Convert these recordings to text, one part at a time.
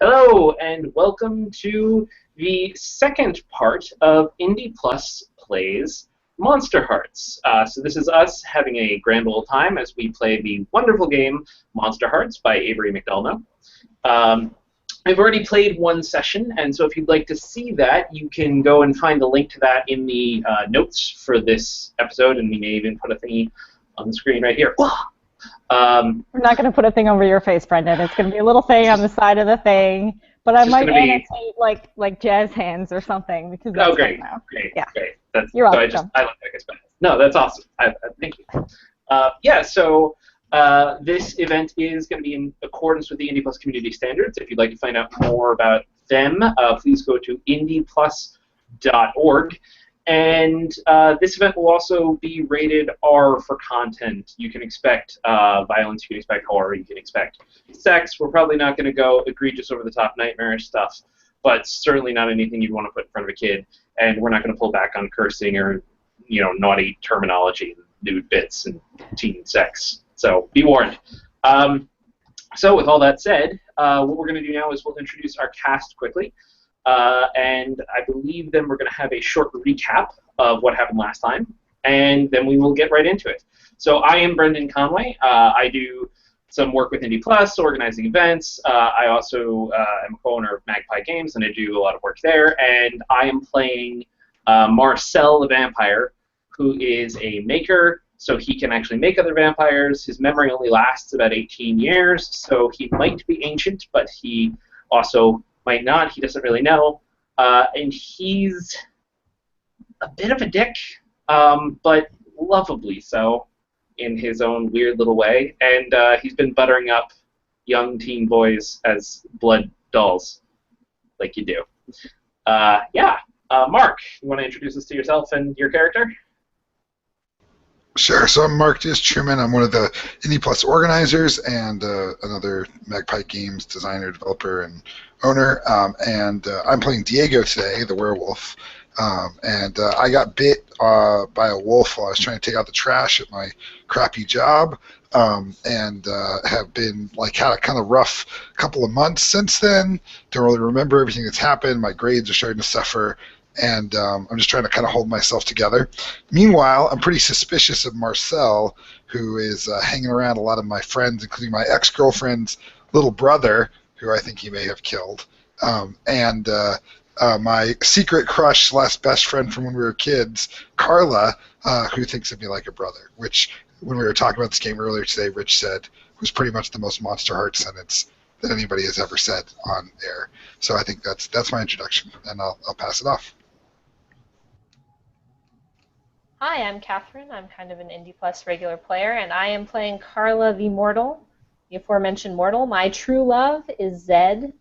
Hello, and welcome to the second part of Indie Plus Plays Monsterhearts. So this is us having a grand old time as we play the wonderful game Monsterhearts by Avery McDonough. I've already played one session, and so if you'd like to see that, you can go and find the link to that in the notes for this episode, and we may even put a thingy on the screen right here. We're not going to put a thing over your face, Brendan. It's going to be a little thing on the side of the thing, but I might annotate like jazz hands or something because that's great, now. great. You're welcome. So I look like it's bad. No, that's awesome. Thank you. So this event is going to be in accordance with the Indie Plus community standards. If you'd like to find out more about them, please go to indieplus.org. And this event will also be rated R for content. You can expect violence, you can expect horror, you can expect sex. We're probably not going to go egregious, over-the-top, nightmarish stuff, but certainly not anything you'd want to put in front of a kid. And we're not going to pull back on cursing or, naughty terminology, nude bits, and teen sex. So be warned. So with all that said, what we're going to do now is we'll introduce our cast quickly. And I believe then we're going to have a short recap of what happened last time, and then we will get right into it. So I am Brendan Conway. I do some work with Indie Plus, organizing events. I also am a co-owner of Magpie Games, and I do a lot of work there. And I am playing Marcel the Vampire, who is a maker, so he can actually make other vampires. His memory only lasts about 18 years, so he might be ancient, but he also might not. He doesn't really know. And he's a bit of a dick, but lovably so in his own weird little way. And he's been buttering up young teen boys as blood dolls, like you do. Mark, you want to introduce us to yourself and your character? Sure. So I'm Mark Truman. I'm one of the Indie Plus organizers and another Magpie Games designer, developer, and owner. I'm playing Diego today, the werewolf. I got bit by a wolf while I was trying to take out the trash at my crappy job, have been had a kind of rough couple of months since then. Don't really remember everything that's happened. My grades are starting to suffer. And I'm just trying to kind of hold myself together. Meanwhile, I'm pretty suspicious of Marcel, who is hanging around a lot of my friends, including my ex-girlfriend's little brother, who I think he may have killed, my secret crush / best friend from when we were kids, Carla, who thinks of me like a brother, which, when we were talking about this game earlier today, Rich said was pretty much the most Monsterhearts sentence that anybody has ever said on air. So I think that's my introduction, and I'll pass it off. Hi, I'm Katherine. I'm kind of an Indie Plus regular player, and I am playing Carla the Mortal, the aforementioned mortal. My true love is Zed, going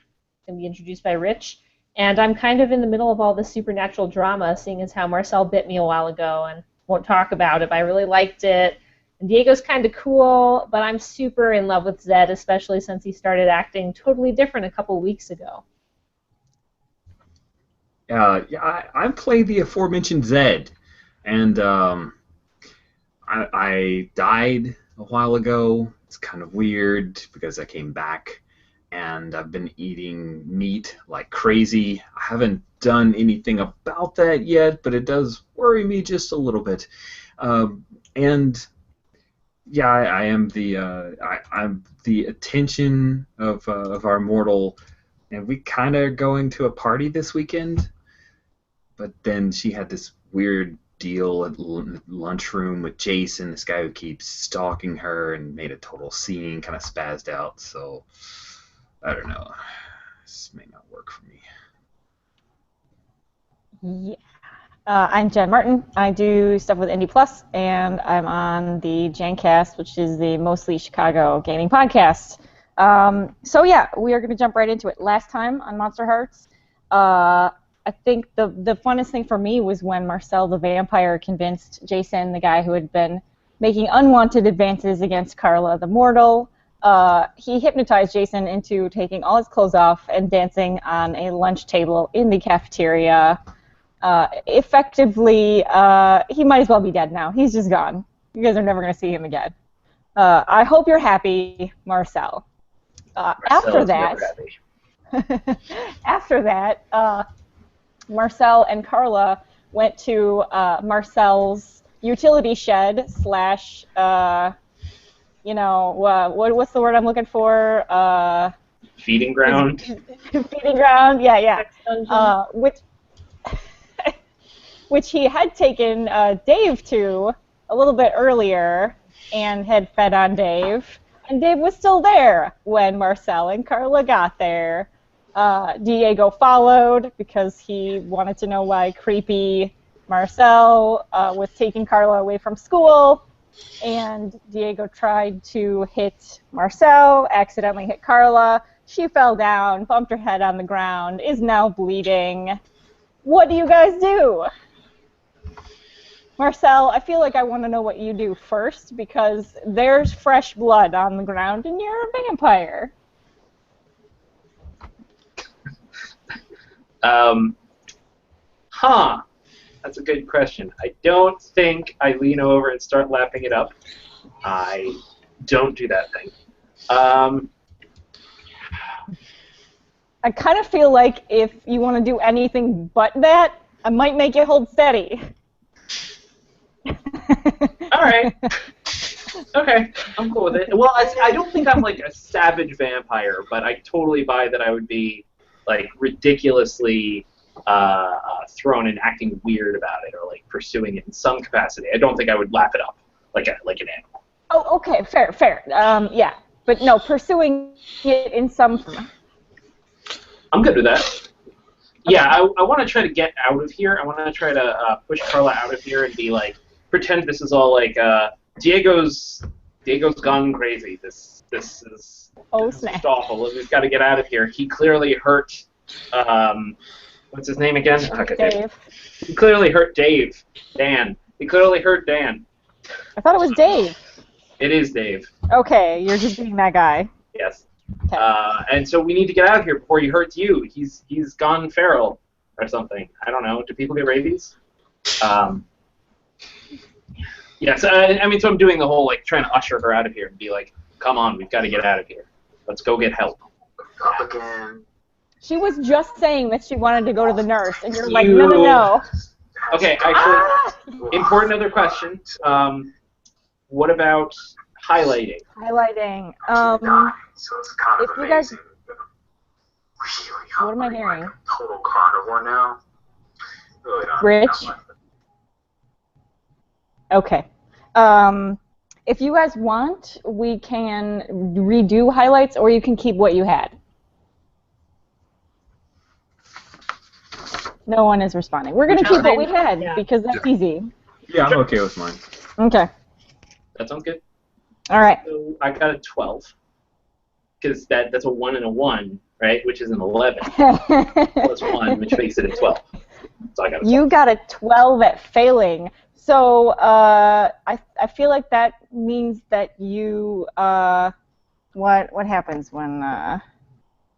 to be introduced by Rich, and I'm kind of in the middle of all this supernatural drama, seeing as how Marcel bit me a while ago and won't talk about it, but I really liked it. And Diego's kind of cool, but I'm super in love with Zed, especially since he started acting totally different a couple weeks ago. I play the aforementioned Zed. And I died a while ago. It's kind of weird because I came back, and I've been eating meat like crazy. I haven't done anything about that yet, but it does worry me just a little bit. I am I'm the attention of our mortal, and we kind of going to a party this weekend. But then she had this weird deal at lunchroom with Jason, this guy who keeps stalking her and made a total scene, kind of spazzed out. So I don't know. This may not work for me. Yeah. I'm Jen Martin. I do stuff with Indie Plus, and I'm on the Jancast, which is the mostly Chicago gaming podcast. We are going to jump right into it. Last time on Monsterhearts, I think the funnest thing for me was when Marcel the Vampire convinced Jason, the guy who had been making unwanted advances against Carla the Mortal, he hypnotized Jason into taking all his clothes off and dancing on a lunch table in the cafeteria. Effectively, he might as well be dead now. He's just gone. You guys are never going to see him again. I hope you're happy, Marcel. After that, after that, Marcel and Carla went to Marcel's utility shed slash, what's the word I'm looking for? Feeding ground. Feeding ground, yeah. Dungeon. Which he had taken Dave to a little bit earlier and had fed on Dave. And Dave was still there when Marcel and Carla got there. Diego followed because he wanted to know why creepy Marcel was taking Carla away from school. And Diego tried to hit Marcel, accidentally hit Carla. She fell down, bumped her head on the ground, is now bleeding. What do you guys do? Marcel, I feel like I want to know what you do first because there's fresh blood on the ground and you're a vampire. That's a good question. I don't think I lean over and start lapping it up. I don't do that thing. I kind of feel like if you want to do anything but that, I might make you hold steady. All right. Okay, I'm cool with it. Well, I don't think I'm like a savage vampire, but I totally buy that I would be like ridiculously thrown and acting weird about it, or like pursuing it in some capacity. I don't think I would lap it up like an animal. Oh, okay, fair. Yeah, but no, pursuing it in some. I'm good with that. Okay. Yeah, I want to try to get out of here. I want to try to push Carla out of here and be like, pretend this is all like Diego's gone crazy. This is just awful. We've got to get out of here. He clearly hurt. What's his name again? Dave. He clearly hurt Dave. Dan. He clearly hurt Dan. I thought it was Dave. It is Dave. Okay, you're just being that guy. Yes. Okay. And so we need to get out of here before he hurts you. He's gone feral or something. I don't know. Do people get rabies? Yes. So I'm doing the whole like trying to usher her out of here and be like, come on, we've got to get out of here. Let's go get help. Up again. She was just saying that she wanted to go to the nurse, and you're like, no. Okay, actually, important other question. What about highlighting? Highlighting. So it's kind of if you guys, amazing. what am I hearing? Total carnivore now. Really not. Rich? Okay. If you guys want, we can redo highlights, or you can keep what you had. No one is responding. We're going to keep what we had, because that's easy. Yeah, I'm okay with mine. Okay. That sounds good. All right. So I got a 12. Because that's a 1 and a 1, right? Which is an 11. Plus 1, which makes it a 12. So I got a 12. You got a 12 at failing. So I feel like that means that you what happens when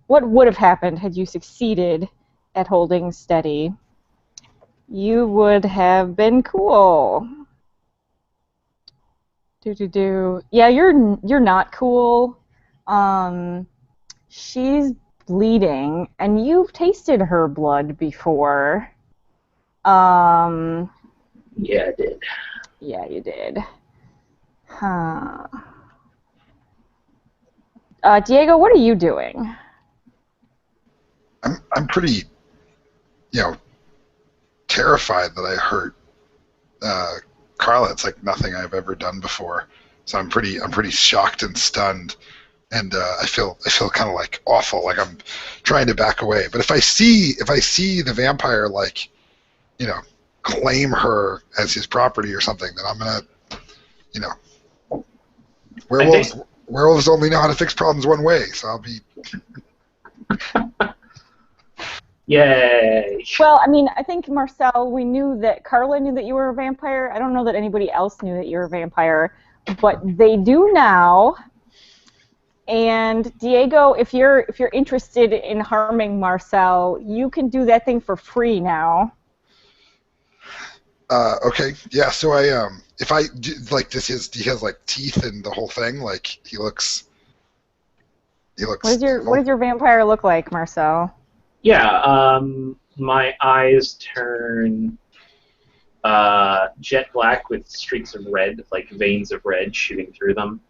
what would have happened had you succeeded at holding steady? You would have been cool. Yeah, you're not cool. She's bleeding, and you've tasted her blood before. Yeah, I did. Yeah, you did. Huh. Diego, what are you doing? I'm pretty, terrified that I hurt Carla. It's like nothing I've ever done before. So I'm pretty shocked and stunned, and I feel kind of like awful, like I'm trying to back away. But if I see the vampire like, claim her as his property or something, then I'm gonna, werewolves only know how to fix problems one way, so I'll be. Yay! Well, I think, Marcel, we knew that Carla knew that you were a vampire. I don't know that anybody else knew that you were a vampire, but they do now. And Diego, if you're interested in harming Marcel, you can do that thing for free now. Okay, yeah. So if I do, like this, he has like teeth and the whole thing. Like he looks. He looks. What does your vampire look like, Marcel? Yeah, my eyes turn jet black with streaks of red, like veins of red shooting through them.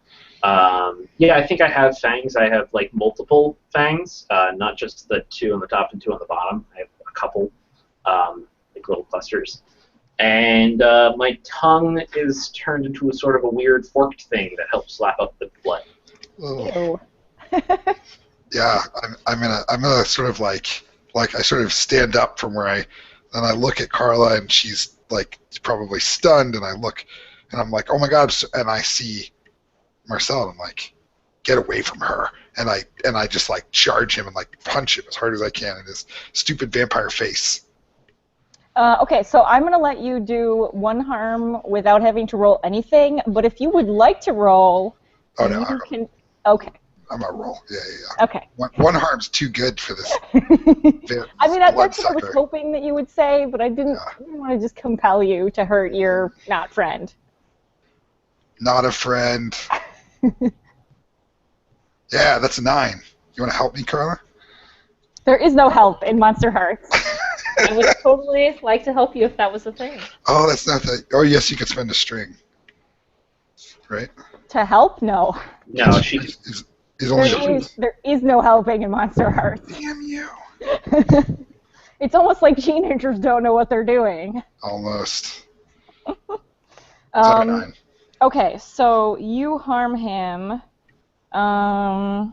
Yeah, I think I have fangs. I have like multiple fangs, not just the 2 on the top and 2 on the bottom. I have a couple, like little clusters. And my tongue is turned into a sort of a weird forked thing that helps lap up the blood. Oh. Yeah, I'm gonna sort of like I sort of stand up from where then I look at Carla and she's like probably stunned, and I look and I'm like, oh my god, and I see Marcel and I'm like, get away from her, and I just like charge him and like punch him as hard as I can in his stupid vampire face. Okay, so I'm going to let you do 1 harm without having to roll anything, but if you would like to roll, Oh no, you can... Okay. I'm gonna roll. Yeah. Okay. One harm's too good for this. I mean, that's what I was hoping that you would say, but I didn't want to just compel you to hurt your not friend. Not a friend. Yeah, that's a 9. You want to help me, Carla? There is no help in Monsterhearts. I would totally like to help you if that was the thing. Oh, that's not that. Oh, yes, you could spend a string. Right? To help? No. No, she. There is no helping in Monsterhearts. Damn you. It's almost like teenagers don't know what they're doing. Almost. Okay, so you harm him. And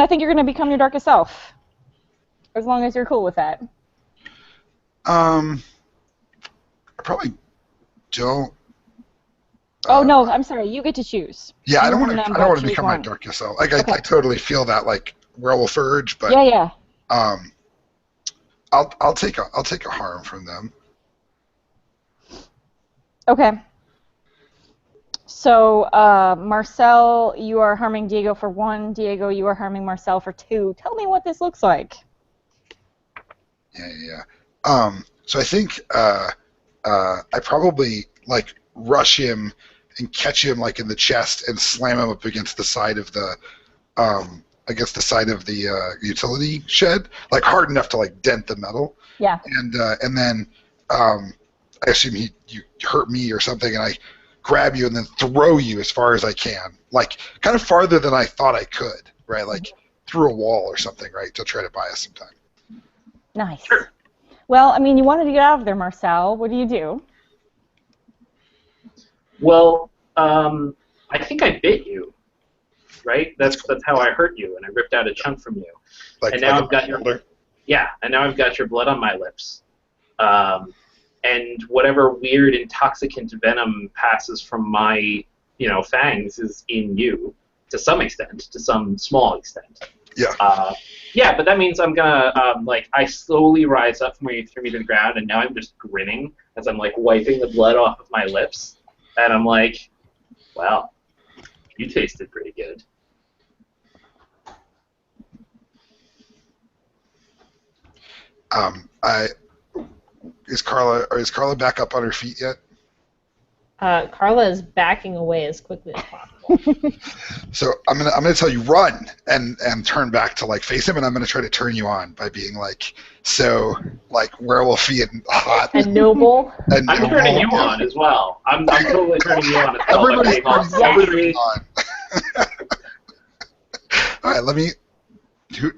I think you're going to become your darkest self. As long as you're cool with that. I probably don't. Oh no, I'm sorry. You get to choose. Yeah, I don't want to become my darkest self. Like I totally feel that like werewolf urge, but yeah. I'll take a harm from them. Okay. So Marcel, you are harming Diego for 1. Diego, you are harming Marcel for 2. Tell me what this looks like. Yeah. So I think I probably like rush him and catch him like in the chest and slam him up against the side of the utility shed, like hard enough to like dent the metal. Yeah. And then I assume you hurt me or something, and I grab you and then throw you as far as I can, like kind of farther than I thought I could, right? Like through a wall or something, right? To try to buy us some time. Nice. Sure. Well, I mean, you wanted to get out of there, Marcel. What do you do? Well, I think I bit you, right? That's how I hurt you, and I ripped out a chunk from you. And now I've got your blood on my lips. And whatever weird intoxicant venom passes from my, fangs is in you to some extent, to some small extent. Yeah. Yeah, but that means I'm gonna I slowly rise up from where you threw me to the ground, and now I'm just grinning as I'm like wiping the blood off of my lips, and I'm like, "Well, you tasted pretty good." Is Carla back up on her feet yet? Carla is backing away as quickly as possible. So I'm gonna tell you run and turn back to like face him, and I'm gonna try to turn you on by being like werewolfy and hot and noble. And I'm turning you on as well. I'm totally turning you on as well. Everybody's turning on. All right,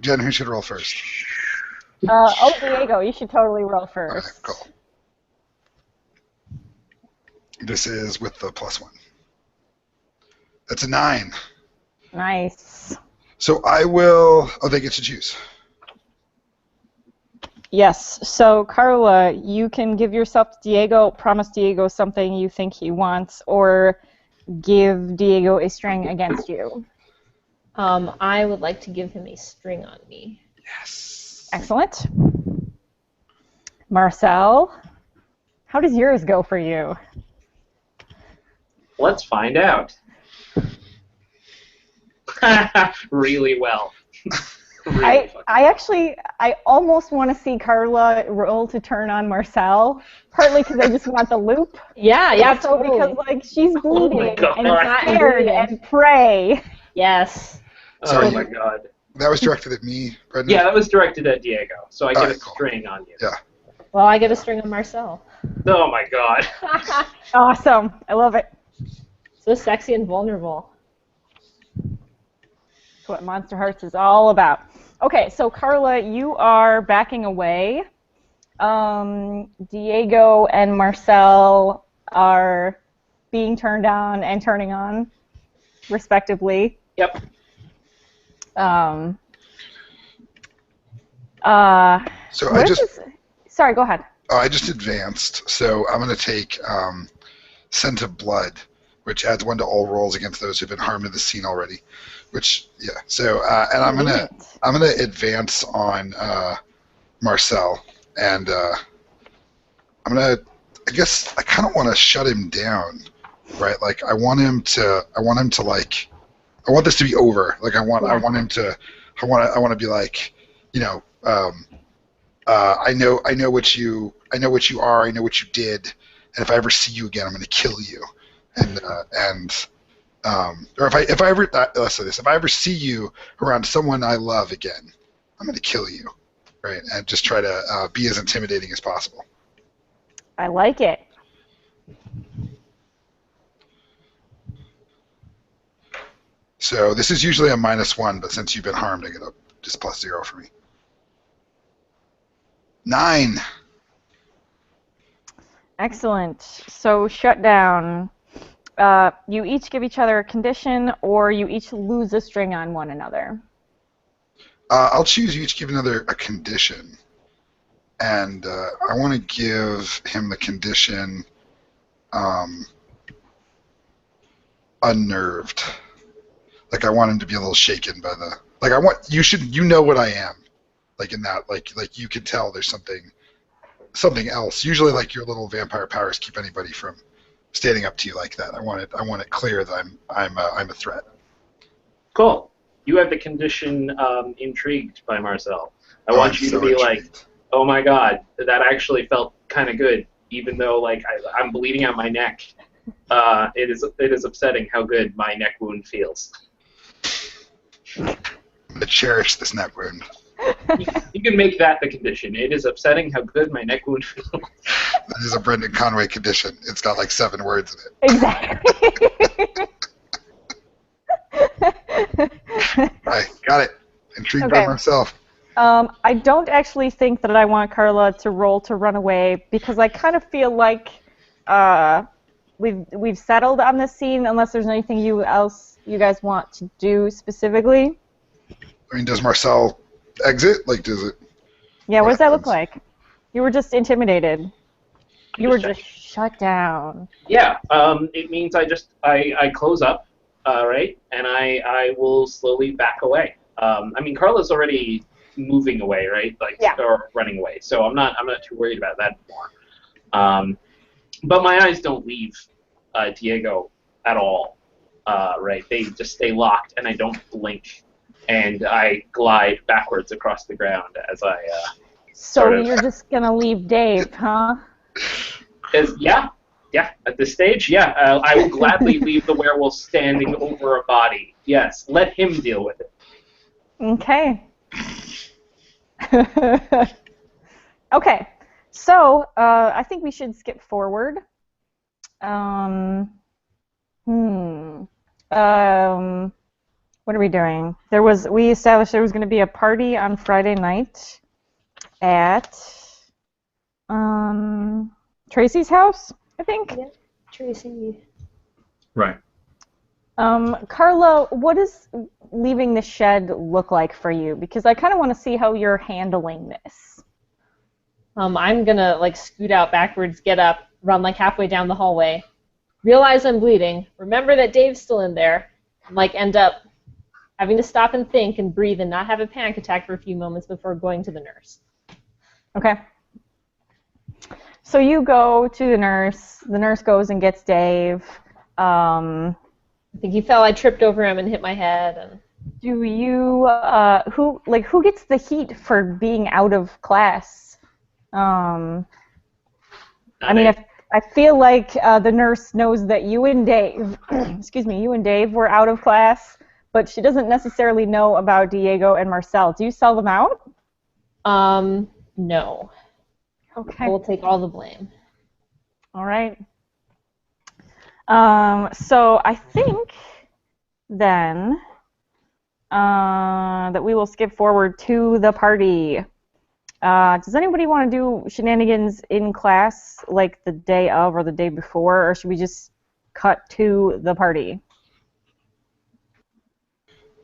Jen, who should roll first? Diego, you should totally roll first. All right, cool. This is with the +1. That's a 9. Nice. So I will... Oh, they get to choose. Yes. So, Carla, you can give yourself to Diego, promise Diego something you think he wants, or give Diego a string against you. I would like to give him a string on me. Yes. Excellent. Marcel, how does yours go for you? Let's find out. Really well. Really I almost want to see Carla roll to turn on Marcel, partly because I just want the loop. Yeah, Also totally. because like she's Oh bleeding my God. and Hot and scared bleeding. and pray. Yes. So Oh you- my God. That was directed at me, Brendan? Yeah, that was directed at Diego, so I get a Alright, cool. string on you. Yeah. Well, I get a string on Marcel. Oh my God. Awesome. I love it. So sexy and vulnerable. That's what Monsterhearts is all about. Okay, so Carla, you are backing away. Diego and Marcel are being turned on and turning on, respectively. Yep. So What is this? Sorry, go ahead. I just advanced, so I'm going to take Scent of Blood, which adds 1 to all rolls against those who've been harmed in the scene already. Which, yeah. So, and I'm gonna advance on Marcel, and I'm gonna. I guess I kind of want to shut him down, right? Like I want this to be over. Like I want him to. I want to be like, you know. I know what you are. I know what you did, and if I ever see you again, I'm going to kill you. Or if I ever let's say this, if I ever see you around someone I love again, I'm going to kill you, right? And just try to be as intimidating as possible. I like it. So this is usually a -1, but since you've been harmed, I get a just +0 for me. 9. Excellent. So shutdown. You each give each other a condition, or you each lose a string on one another. I'll choose you each give another a condition, and I want to give him the condition unnerved. Like I want him to be a little shaken by the. Like I want you know what I am. Like in that, like you can tell there's something else. Usually, like your little vampire powers keep anybody from standing up to you like that. I want it clear that I'm a threat. Cool. You have the condition intrigued by Marcel. I want you to be like, oh my God, that actually felt kind of good, even though like I'm bleeding out my neck. It is upsetting how good my neck wound feels. I'm gonna cherish this neck wound. You can make that the condition. It is upsetting how good my neck wound feels. That is a Brendan Conway condition. It's got like 7 words in it. Exactly. I got it. Intrigued Okay. by myself. I don't actually think that I want Carla to roll to run away because I kind of feel like we've settled on this scene unless there's anything you guys want to do specifically. I mean, does Marcel exit? Like, does it? Yeah, what does that look happens? like? You were just intimidated. You were just shut down. Yeah, it means I close up, right, and I will slowly back away. I mean, Carla's already moving away, right? Like, Yeah. or running away. So I'm not too worried about that anymore. But my eyes don't leave Diego at all, right? They just stay locked, and I don't blink, and I glide backwards across the ground as I. So sort of- you're just gonna leave Dave, huh? Yeah. At this stage, yeah, I will gladly leave the werewolf standing over a body. Yes, let him deal with it. Okay. Okay. So I think we should skip forward. What are we doing? We established there was going to be a party on Friday night at Tracy's house, I think. Yeah, Tracy. Right. Carla, what does leaving the shed look like for you? Because I kind of want to see how you're handling this. I'm gonna like scoot out backwards, get up, run like halfway down the hallway, realize I'm bleeding, remember that Dave's still in there, and like end up having to stop and think and breathe and not have a panic attack for a few moments before going to the nurse. Okay. So you go to the nurse. The nurse goes and gets Dave. I think he fell. I tripped over him and hit my head. And Do you who gets the heat for being out of class? I mean, I feel like the nurse knows that you and Dave, you and Dave were out of class, but she doesn't necessarily know about Diego and Marcel. Do you sell them out? No. Okay. We'll take all the blame. All right. So I think then that we will skip forward to the party. Does anybody want to do shenanigans in class like the day of or the day before, or should we just cut to the party?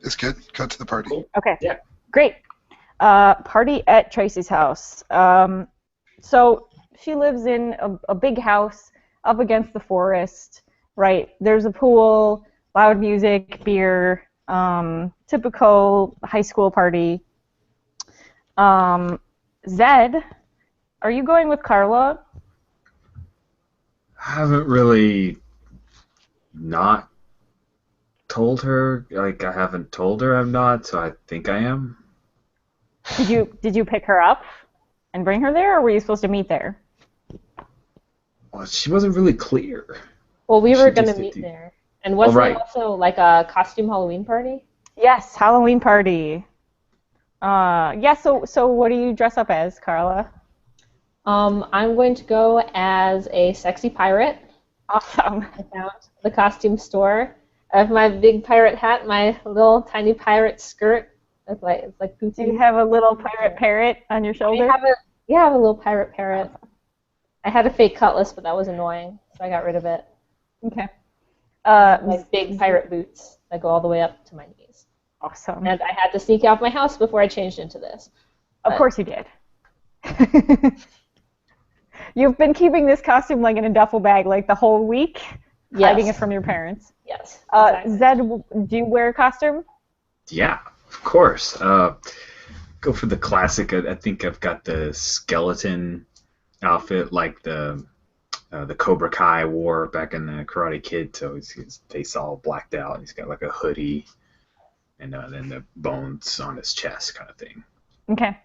It's good. Cut to the party. Cool. Okay. Yeah. Great. Party at Tracy's house. So she lives in a big house up against the forest, right? There's a pool, loud music, beer, typical high school party. Zed, are you going with Carla? I haven't really not told her. Like, I haven't told her I'm not, so I think I am. Did you pick her up and bring her there, or were you supposed to meet there? Well, she wasn't really clear. Well, we were She going to just meet did- there. And wasn't right. it also like a costume Halloween party? Yes, Halloween party. Yeah, so what do you dress up as, Carla? I'm going to go as a sexy pirate. Awesome. I found the costume store. I have my big pirate hat, my little tiny pirate skirt. It's like poofy. Do you have a little pirate parrot on your shoulder? I have a little pirate parrot. I had a fake cutlass, but that was annoying, so I got rid of it. Okay. My big pirate boots that go all the way up to my knees. Awesome. And I had to sneak out of my house before I changed into this. Of course you did. You've been keeping this costume like in a duffel bag like the whole week, hiding it from your parents. Yes. Exactly. Zed, do you wear a costume? Yeah, of course. Go for the classic. I think I've got the skeleton outfit, like the Cobra Kai wore back in the Karate Kid. So his face all blacked out. He's got like a hoodie, and then the bones on his chest, kind of thing. Okay.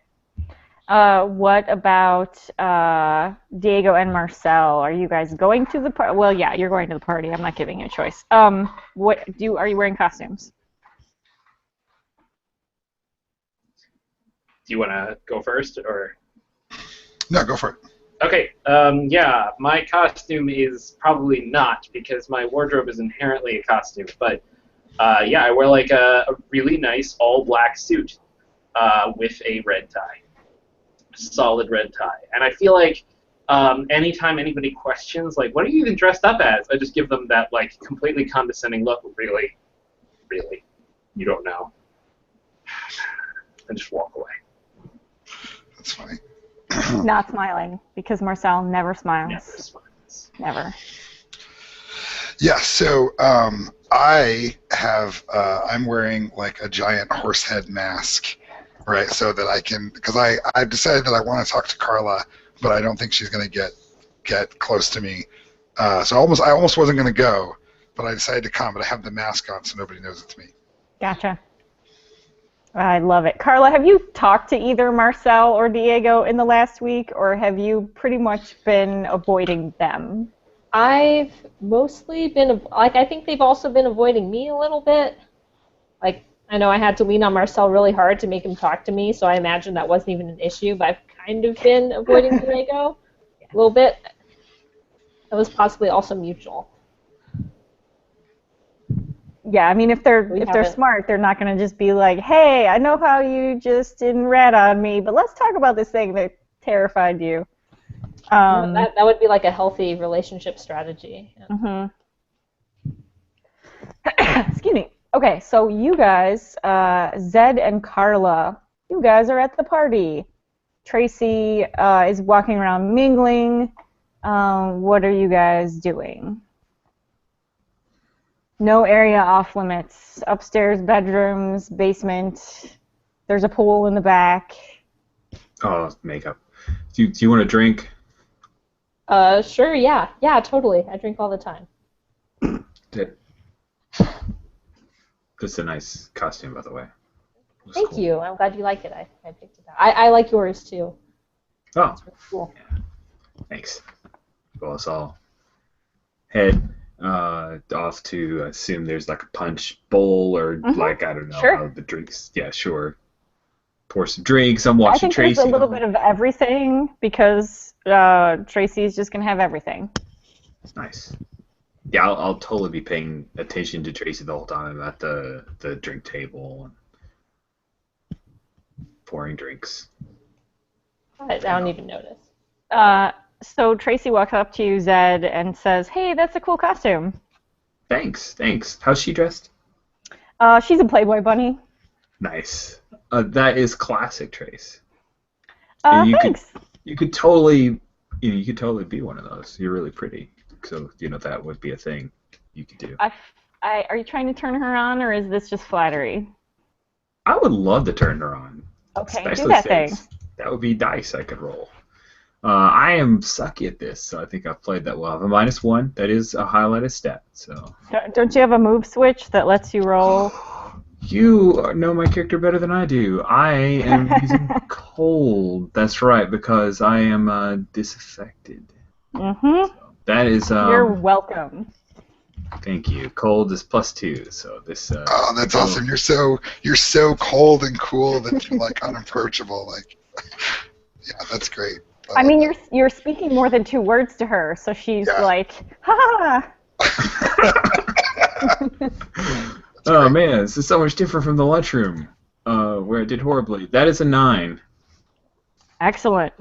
What about Diego and Marcel? Are you guys going to the party? Well, yeah, you're going to the party. I'm not giving you a choice. Are you wearing costumes? Do you want to go first, or? No, go for it. Okay, yeah, my costume is probably not, because my wardrobe is inherently a costume, but yeah, I wear like a really nice all-black suit with a red tie. Solid red tie. And I feel like anytime anybody questions, like, what are you even dressed up as? I just give them that, like, completely condescending look, really, really, you don't know. And just walk away. That's funny. Not smiling, because Marcel never smiles. Never smiles. Never. Yeah, so I have, I'm wearing like a giant horse head mask, right, so that I can, because I've decided that I want to talk to Carla, but I don't think she's going to get close to me. So I almost wasn't going to go, but I decided to come, but I have the mask on so nobody knows it's me. Gotcha. I love it. Carla, have you talked to either Marcel or Diego in the last week, or have you pretty much been avoiding them? I've mostly been, like, I think they've also been avoiding me a little bit. Like, I know I had to lean on Marcel really hard to make him talk to me, so I imagine that wasn't even an issue, but I've kind of been avoiding Diego a little bit. That was possibly also mutual. Yeah, I mean, if they're smart, they're not going to just be like, hey, I know how you just didn't rat on me, but let's talk about this thing that terrified you. That would be like a healthy relationship strategy. Yeah. Excuse me. Okay, so you guys, Zed and Carla, you guys are at the party. Tracy is walking around mingling. What are you guys doing? No area off limits. Upstairs bedrooms, basement. There's a pool in the back. Oh, makeup. Do you want a drink? Sure, yeah. Yeah, totally. I drink all the time. That's a nice costume, by the way. Looks Thank cool. you. I'm glad you like it. I picked it out. I like yours too. Oh, It's really cool. thanks. Well, so I'll head off to assume there's like a punch bowl or like I don't know Sure. how the drinks. Yeah, sure. Pour some drinks. I'm I watching think there's Tracy. a little bit of everything because Tracy's just gonna have everything. Nice. Yeah, I'll totally be paying attention to Tracy the whole time I'm at the drink table and pouring drinks. I don't even notice. So Tracy walks up to you, Zed, and says, "Hey, that's a cool costume." Thanks. How's she dressed? She's a Playboy bunny. Nice. That is classic, Trace. And Thanks. You could totally be one of those. You're really pretty. So, that would be a thing you could do. Are you trying to turn her on, or is this just flattery? I would love to turn her on. Okay, Especially do that since thing. that would be dice I could roll. I am sucky at this, so I think I've played that well. I have a -1. That is a highlighted stat. So. Don't you have a move switch that lets you roll? You know my character better than I do. I am using cold. That's right, because I am disaffected. Mm-hmm. So that is. You're welcome. Thank you. Cold is +2, so this. Oh, that's awesome! You're so cold and cool that you're like unapproachable. Like, yeah, that's great. I mean, you're speaking more than 2 words to her, so she's like, ha! Oh man, this is so much different from the lunchroom, where I did horribly. That is a 9. Excellent.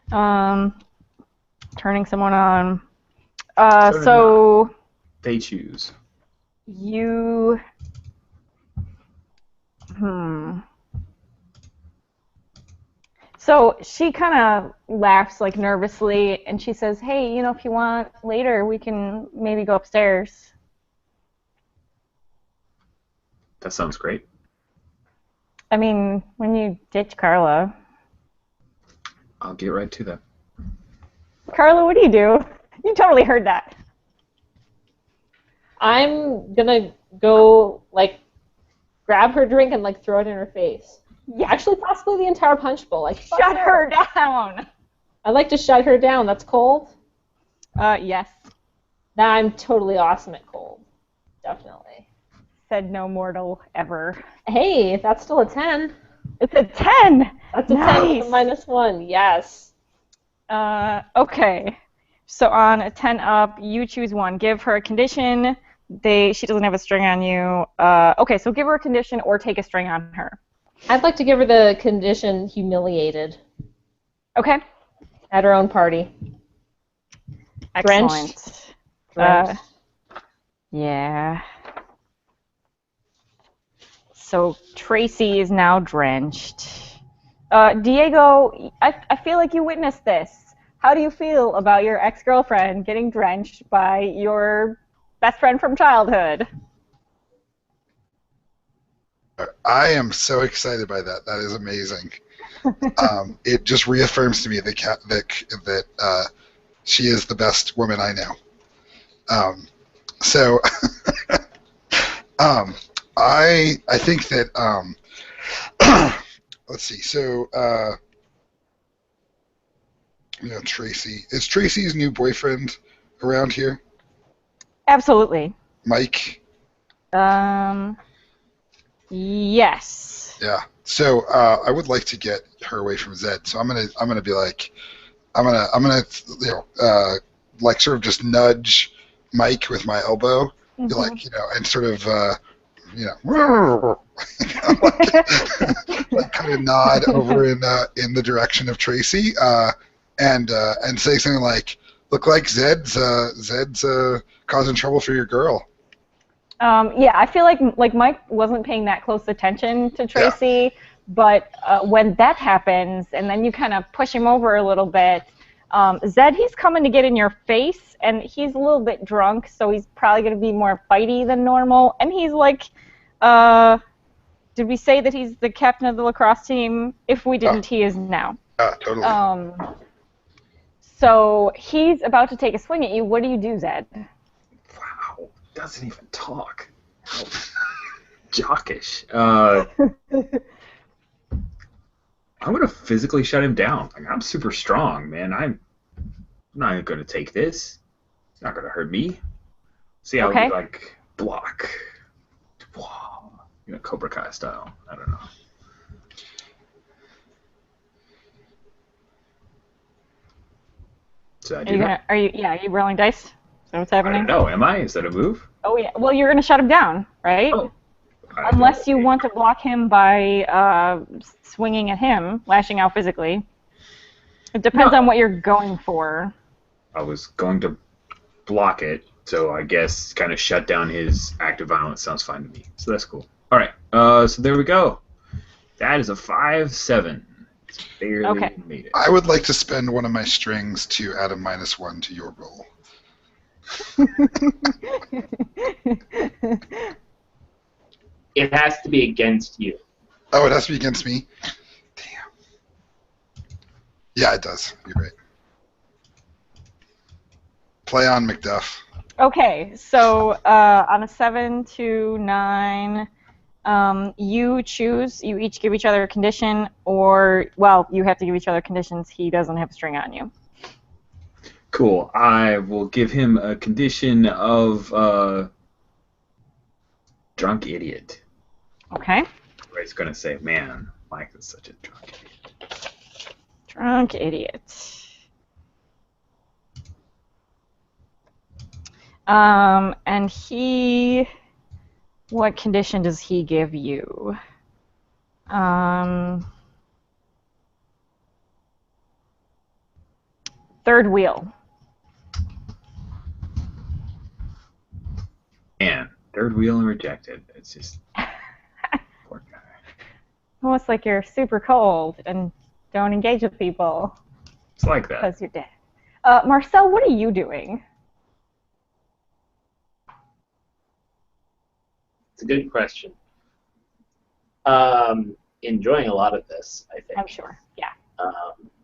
Turning someone on. So they choose. You. So she kind of laughs like nervously, and she says, "Hey, if you want later, we can maybe go upstairs." That sounds great. I mean, when you ditch Carla. I'll get right to that. Carla, what do? You totally heard that. I'm gonna go grab her drink and throw it in her face. Yeah. Actually, possibly the entire punch bowl. Shut her down. I'd like to shut her down. That's cold. Yes. Now I'm totally awesome at cold. Definitely. Said no mortal ever. Hey, that's still a 10. It's a 10. That's a Nice. 10 with a -1. Yes. Okay. So on a 10 up, you choose one. Give her a condition. She doesn't have a string on you. Okay, so give her a condition or take a string on her. I'd like to give her the condition humiliated. Okay. At her own party. Excellent. Drenched. Yeah. So Tracy is now drenched. Diego, I feel like you witnessed this. How do you feel about your ex-girlfriend getting drenched by your best friend from childhood? I am so excited by that. That is amazing. It just reaffirms to me that she is the best woman I know. So I think that let's see. So Tracy is Tracy's new boyfriend around here. Absolutely. Mike. Yes. Yeah. So I would like to get her away from Zed. So I'm gonna be like, I'm gonna sort of just nudge Mike with my elbow, Mm-hmm. and sort of kind of nod over in the direction of Tracy, and say something like, "Look like Zed's causing trouble for your girl." Yeah, I feel like Mike wasn't paying that close attention to Tracy, but when that happens, and then you kind of push him over a little bit, Zed, he's coming to get in your face, and he's a little bit drunk, so he's probably going to be more fighty than normal, and he's like, did we say that he's the captain of the lacrosse team? If we didn't, he is now. Totally. So he's about to take a swing at you. What do you do, Zed? Wow, doesn't even talk. Jockish. I'm gonna physically shut him down. Like, I'm super strong, man. I'm not gonna take this. It's not gonna hurt me. See how Okay. we like block. Cobra Kai style. I don't know. So I do that. Are you rolling dice? Is that what's happening? I don't know. Am I? Is that a move? Oh yeah. Well, you're gonna shut him down, right? Oh. Unless you want to block him by swinging at him, lashing out physically. It depends on what you're going for. I was going to block it, so I guess kind of shut down his act of violence sounds fine to me. So that's cool. All right. So there we go. That is a 5-7. It's barely made it. I would like to spend one of my strings to add a -1 to your roll. It has to be against you. Oh, it has to be against me? Damn. Yeah, it does. You're right. Play on, McDuff. Okay, so on a 7 to 9, you choose. You each give each other a condition, or, well, you have to give each other conditions. He doesn't have a string on you. Cool. I will give him a condition of drunk idiot. Okay. Where he's going to say, man, Mike is such a drunk idiot. Drunk idiot. And he, what condition does he give you? Third wheel. Man, third wheel and rejected. It's just poor guy. Almost like you're super cold and don't engage with people. It's like that. Because you're dead. Marcel, what are you doing? It's a good question. Enjoying a lot of this, I think. I'm sure, yeah.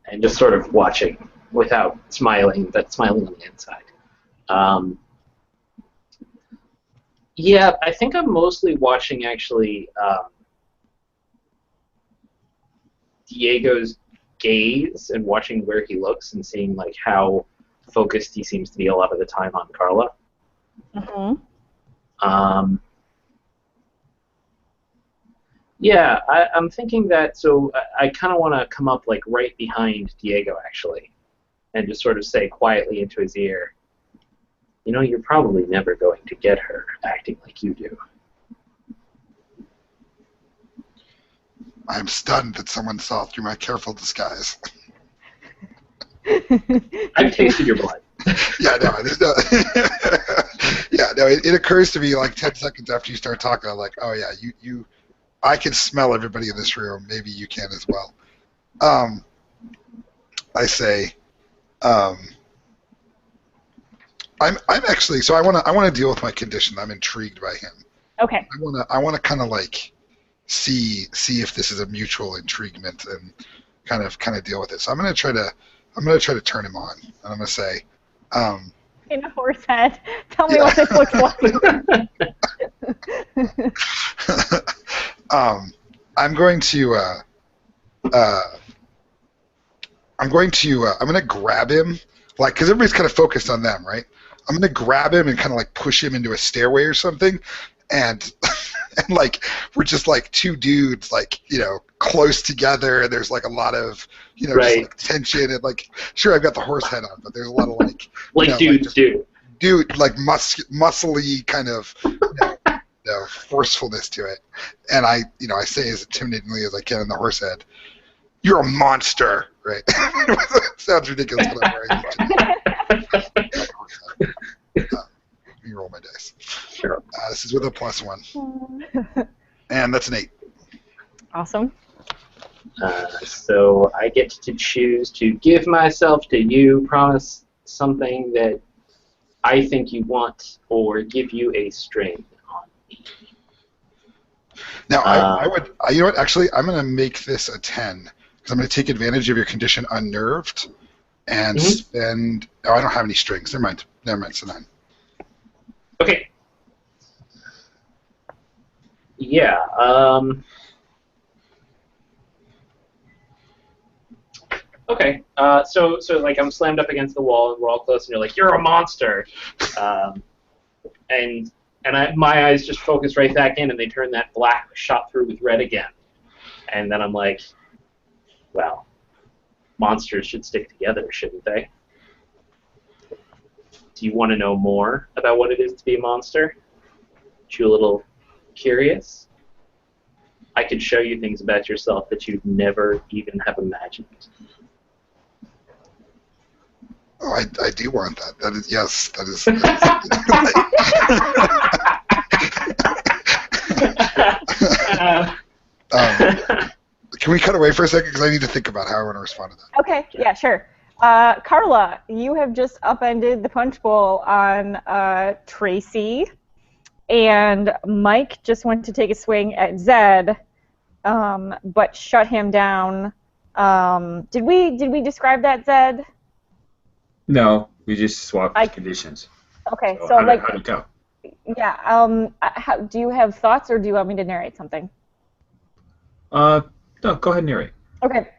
And just sort of watching without smiling, but smiling on the inside. Yeah, I think I'm mostly watching, actually, Diego's gaze and watching where he looks and seeing, like, how focused he seems to be a lot of the time on Carla. Mm-hmm. Yeah, I'm thinking that, so I kind of want to come up, like, right behind Diego, actually, and just sort of say quietly into his ear, you know, you're probably never going to get her acting like you do. I'm stunned that someone saw through my careful disguise. I've tasted your blood. Yeah, no, yeah, no. It occurs to me like 10 seconds after you start talking. I'm like, oh yeah, you. I can smell everybody in this room. Maybe you can as well. I say, I'm actually. So I want to deal with my condition. I'm intrigued by him. Okay. I want to kind of like see if this is a mutual intriguement and kind of deal with it. So I'm gonna try to turn him on. And I'm gonna say, in a horse head. Tell me what this looks like. I'm going to grab him, like, because everybody's kind of focused on them, right? I'm going to grab him and kind of like push him into a stairway or something, and and like we're just like two dudes, like, you know, close together, and there's like a lot of, you know, just like tension, and like, sure, I've got the horse head on, but there's a lot of like dudes do. Dude, like muscly kind of, forcefulness to it, and I say as intimidatingly as I can in the horse head, "You're a monster," right? Sounds ridiculous, but I'm wearing let me roll my dice. Sure. This is with a +1, and that's an 8. Awesome. So I get to choose to give myself to you, promise something that I think you want, or give you a string on me. Now, I would, you know what, actually, I'm going to make this a 10, because I'm going to take advantage of your condition unnerved, and spend, I don't have any strings, never mind, it's a 9. Okay. Yeah. Okay. So like I'm slammed up against the wall, and we're all close, and you're like, "You're a monster," and my eyes just focus right back in, and they turn that black shot through with red again, and then I'm like, "Well, monsters should stick together, shouldn't they?" Do you want to know more about what it is to be a monster? You a little curious? I could show you things about yourself that you'd never even have imagined. Oh, I do want that. That is, yes, that is. Can we cut away for a second? Because I need to think about how I want to respond to that. Okay, yeah, sure. Carla, you have just upended the punch bowl on Tracy, and Mike just went to take a swing at Zed, but shut him down. Did we describe that, Zed? No, we just swapped conditions. Okay, So how'd like, it go? yeah. Do you have thoughts, or do you want me to narrate something? No, go ahead and narrate. Okay.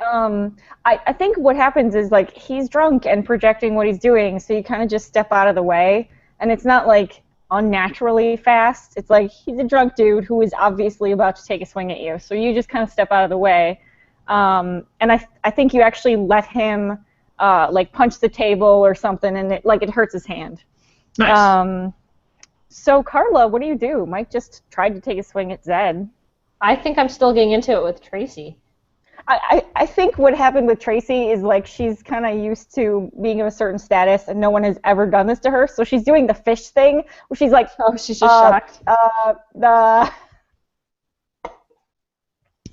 I think what happens is, like, he's drunk and projecting what he's doing, so you kind of just step out of the way, and it's not like unnaturally fast. It's like he's a drunk dude who is obviously about to take a swing at you, so you just kind of step out of the way. And I think you actually let him like punch the table or something, and it hurts his hand. Nice. So Carla, what do? Mike just tried to take a swing at Zed. I think I'm still getting into it with Tracy. I think what happened with Tracy is, like, she's kind of used to being of a certain status, and no one has ever done this to her. So she's doing the fish thing, where she's like, oh, she's just shocked.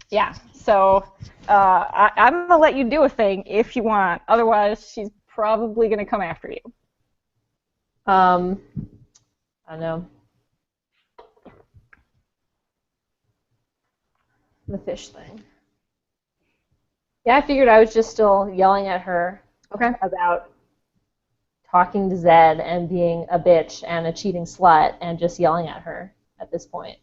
Yeah. So I'm gonna let you do a thing if you want. Otherwise, she's probably gonna come after you. I don't know. The fish thing. Yeah, I figured I was just still yelling at her about talking to Zed and being a bitch and a cheating slut and just yelling at her at this point.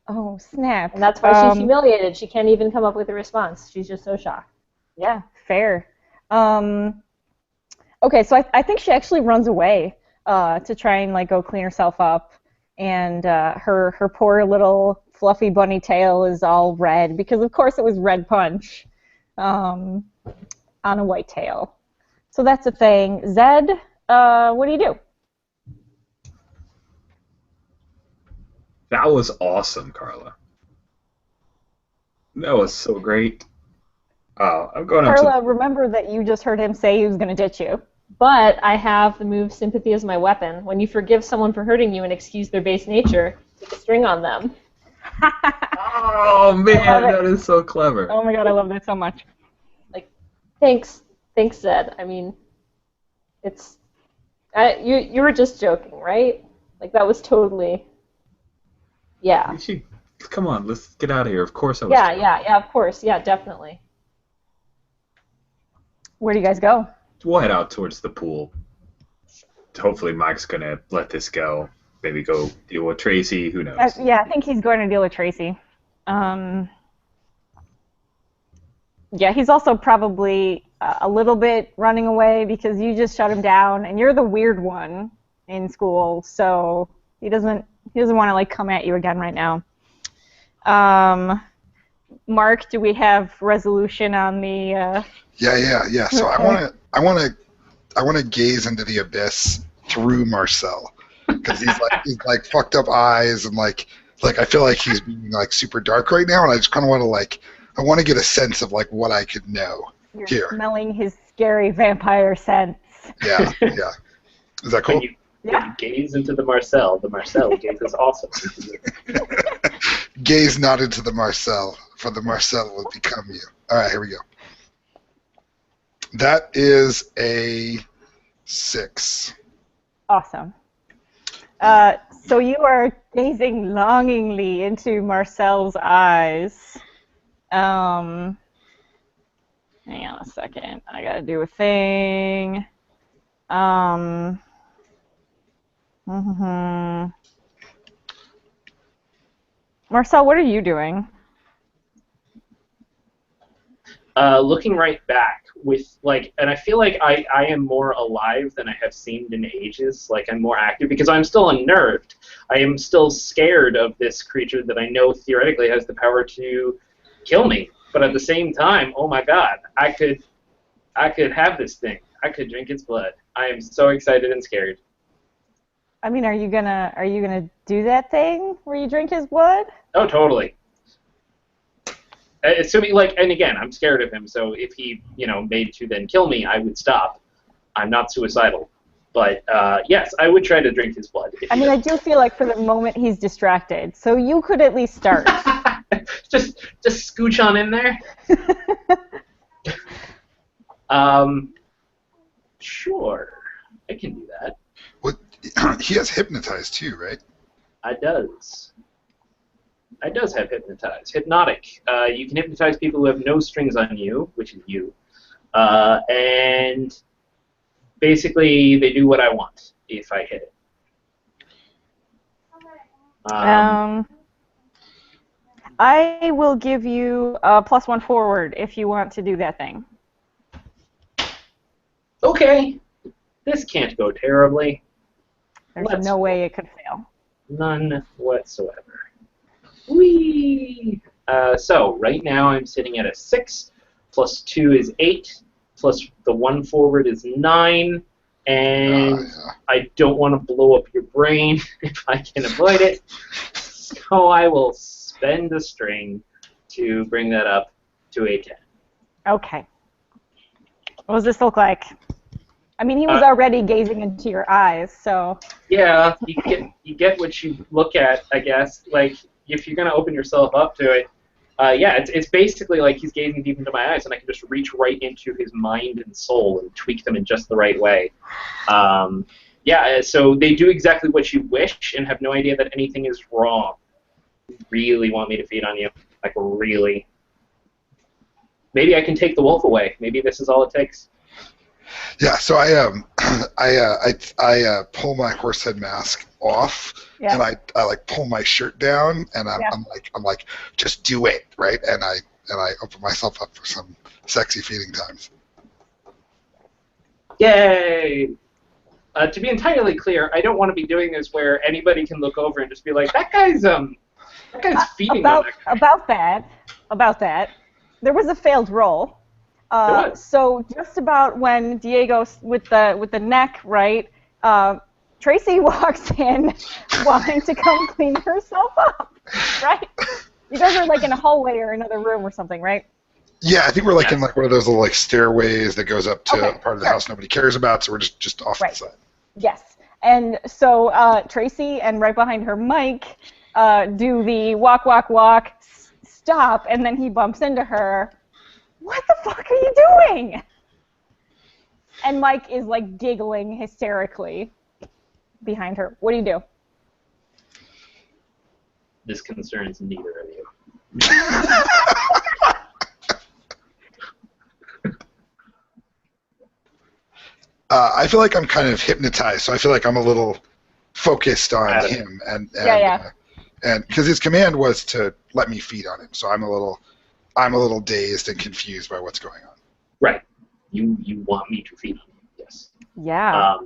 Oh, snap. And that's why she's humiliated. She can't even come up with a response. She's just so shocked. Yeah, fair. Okay, so I think she actually runs away to try and, like, go clean herself up. And her poor little fluffy bunny tail is all red because, of course, it was red punch. On a white tail. So that's a thing. Zed, what do you do? That was awesome, Carla. That was so great. I'm going up Carla, remember that you just heard him say he was going to ditch you. But I have the move Sympathy as my weapon. When you forgive someone for hurting you and excuse their base nature, take a string on them. Oh, man, that is so clever. Oh, my God, I love that so much. Like, thanks, Zed. I mean, it's... you were just joking, right? Like, that was totally... Yeah. Come on, let's get out of here. Of course I was joking. Yeah, of course. Yeah, definitely. Where do you guys go? We'll head out towards the pool. Hopefully Mike's going to let this go. Maybe go deal with Tracy. Who knows? Yeah, I think he's going to deal with Tracy. Yeah, he's also probably a little bit running away because you just shut him down, and you're the weird one in school, so he doesn't want to, like, come at you again right now. Mark, do we have resolution on the? Yeah. So I want to gaze into the abyss through Marcel. Because he's like fucked up eyes and like I feel like he's being, like, super dark right now, and I just kind of want to, like, I want to get a sense of, like, what I could know. You're here. Smelling his scary vampire scents. Yeah. Is that cool? When you gaze into the Marcel gaze is awesome. Gaze not into the Marcel, for the Marcel will become you. All right, here we go. That is a 6. Awesome. So you are gazing longingly into Marcel's eyes. Hang on a second. I gotta do a thing. Marcel, what are you doing? Looking right back with and I feel like I am more alive than I have seemed in ages. Like I'm more active because I'm still unnerved. I am still scared of this creature that I know theoretically has the power to kill me. But at the same time, oh my God, I could have this thing. I could drink its blood. I am so excited and scared. I mean, are you gonna do that thing where you drink his blood? Oh, totally. Assuming, and again, I'm scared of him, so if he, made to then kill me, I would stop. I'm not suicidal. But, yes, I would try to drink his blood. I do feel like for the moment he's distracted, so you could at least start. just scooch on in there? Sure. I can do that. Well, he has hypnotized too, right? I does have hypnotize. Hypnotic. You can hypnotize people who have no strings on you, which is you. And basically, they do what I want if I hit it. I will give you a +1 forward if you want to do that thing. Okay. This can't go terribly. There's no way it could fail. None whatsoever. Whee! So, right now I'm sitting at a 6, plus 2 is 8, plus the 1 forward is 9, and I don't want to blow up your brain if I can avoid it, so I will spend a string to bring that up to a 10. Okay. What does this look like? I mean, he was already gazing into your eyes, so... Yeah, you get what you look at, I guess. Like, if you're going to open yourself up to it, it's basically like he's gazing deep into my eyes, and I can just reach right into his mind and soul and tweak them in just the right way. So they do exactly what you wish and have no idea that anything is wrong. You really want me to feed on you? Like, really? Maybe I can take the wolf away. Maybe this is all it takes. Yeah, so I pull my horse head mask off, and I pull my shirt down, and I'm like, just do it, right? And I open myself up for some sexy feeding times. Yay! To be entirely clear, I don't want to be doing this where anybody can look over and just be like, that guy's feeding on that guy. About that, there was a failed roll. So just about when Diego with the neck, right, Tracy walks in wanting to come clean herself up, right? You guys are like in a hallway or another room or something, right? Yeah, I think we're like in like one of those little stairways that goes up to a part of the house nobody cares about, so we're just off to the side. Yes. And so Tracy and right behind her Mike do the walk, walk, walk, stop, and then he bumps into her. What the fuck are you doing? And Mike is like giggling hysterically behind her. What do you do? This concerns neither of you. I feel like I'm kind of hypnotized, so I feel like I'm a little focused on him, and because his command was to let me feed on him, so I'm a little dazed and confused by what's going on. Right. You want me to feed on you? Yes. Yeah.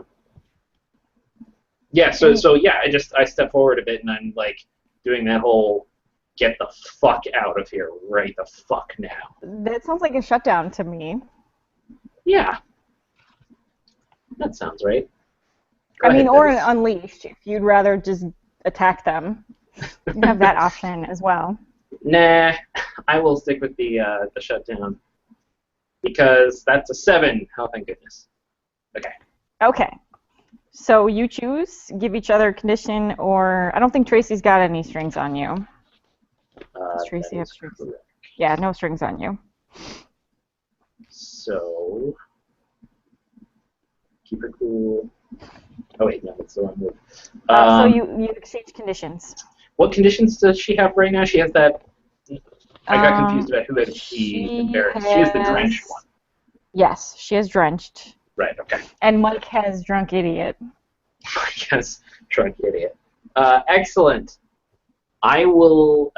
I step forward a bit and I'm like doing that whole get the fuck out of here right the fuck now. That sounds like a shutdown to me. Yeah. That sounds right. Or an unleashed if you'd rather just attack them. You have that option as well. Nah, I will stick with the shutdown because that's a 7. Oh, thank goodness. Okay. So you choose, give each other a condition, or I don't think Tracy's got any strings on you. Does Tracy have strings? Correct. Yeah, no strings on you. So keep her cool. Oh wait, no, that's the wrong move. So you exchange conditions. What conditions does she have right now? She has that. I got confused about who had she embarrassed. She has the drenched one. Yes, she has drenched. Right. Okay. And Mike has drunk idiot. Yes, drunk idiot. Excellent. I will,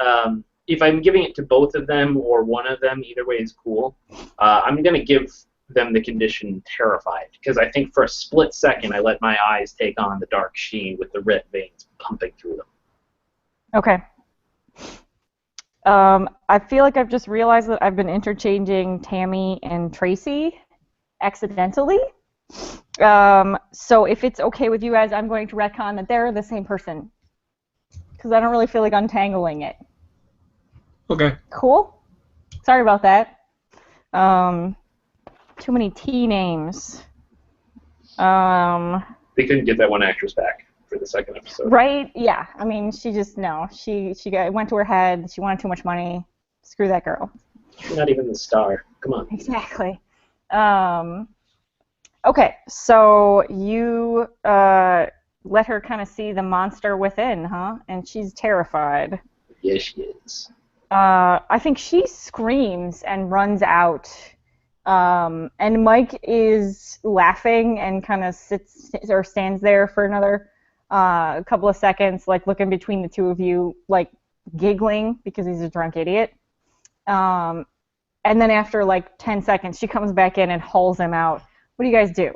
if I'm giving it to both of them or one of them, either way is cool. I'm going to give them the condition terrified, because I think for a split second I let my eyes take on the dark sheen with the red veins pumping through them. Okay. I feel like I've just realized that I've been interchanging Tammy and Tracy accidentally. So if it's okay with you guys, I'm going to retcon that they're the same person, because I don't really feel like untangling it. Okay. Cool. Sorry about that. Too many T names. They couldn't get that one actress back for the second episode. Right? Yeah. I mean, she just no. She went to her head. She wanted too much money. Screw that girl. She's not even the star. Come on. Exactly. Okay, so you let her kind of see the monster within, huh? And she's terrified. Yes, she is. I think she screams and runs out. And Mike is laughing and kind of sits or stands there for another couple of seconds, like looking between the two of you, like giggling because he's a drunk idiot. And then after like 10 seconds, she comes back in and hauls him out. What do you guys do?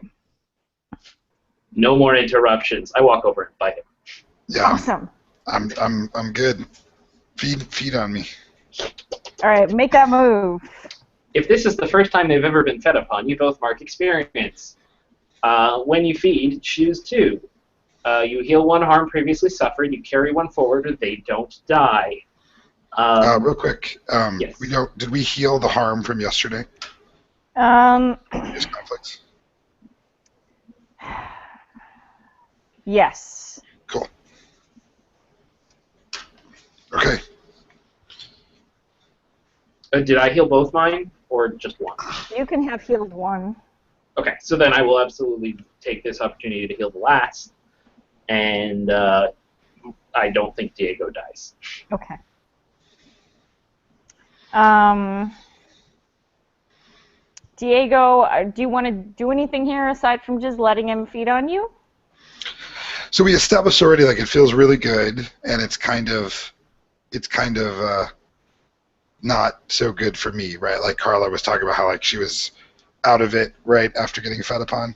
No more interruptions. I walk over and bite him. Yeah. Awesome. I'm good. Feed on me. All right, make that move. If this is the first time they've ever been fed upon, you both mark experience. When you feed, choose 2. You heal one harm previously suffered. You carry one forward, or they don't die. Real quick, yes. Did we heal the harm from yesterday? Yes. Conflicts. Cool. Okay. Did I heal both mine, or just one? You can have healed one. Okay, so then I will absolutely take this opportunity to heal the last, and I don't think Diego dies. Okay. Diego, do you want to do anything here aside from just letting him feed on you? So we established already, like, it feels really good, and it's kind of not so good for me, right? Like Carla was talking about how, like, she was out of it right after getting fed upon.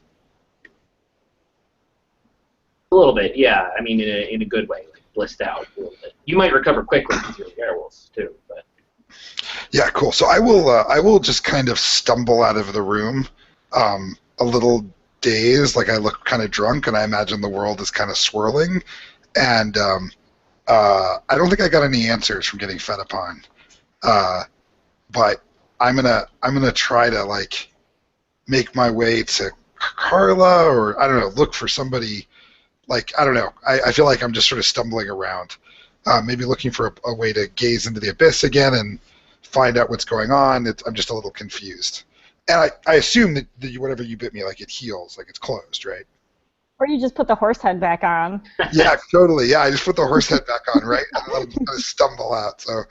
A little bit, yeah. I mean, in a good way, like blissed out a little bit. You might recover quickly because you're werewolves too, but. Yeah, cool. So I will just kind of stumble out of the room, a little dazed, like I look kind of drunk, and I imagine the world is kind of swirling, and I don't think I got any answers from getting fed upon, but I'm gonna try to, like, make my way to Carla, or I don't know, look for somebody. Like, I don't know. I feel like I'm just sort of stumbling around, maybe looking for a way to gaze into the abyss again and find out what's going on. I'm just a little confused. And I assume that whatever you bit me, like, it heals, like it's closed, right? Or you just put the horse head back on. Yeah, totally. Yeah, I just put the horse head back on, right? And let him stumble out. So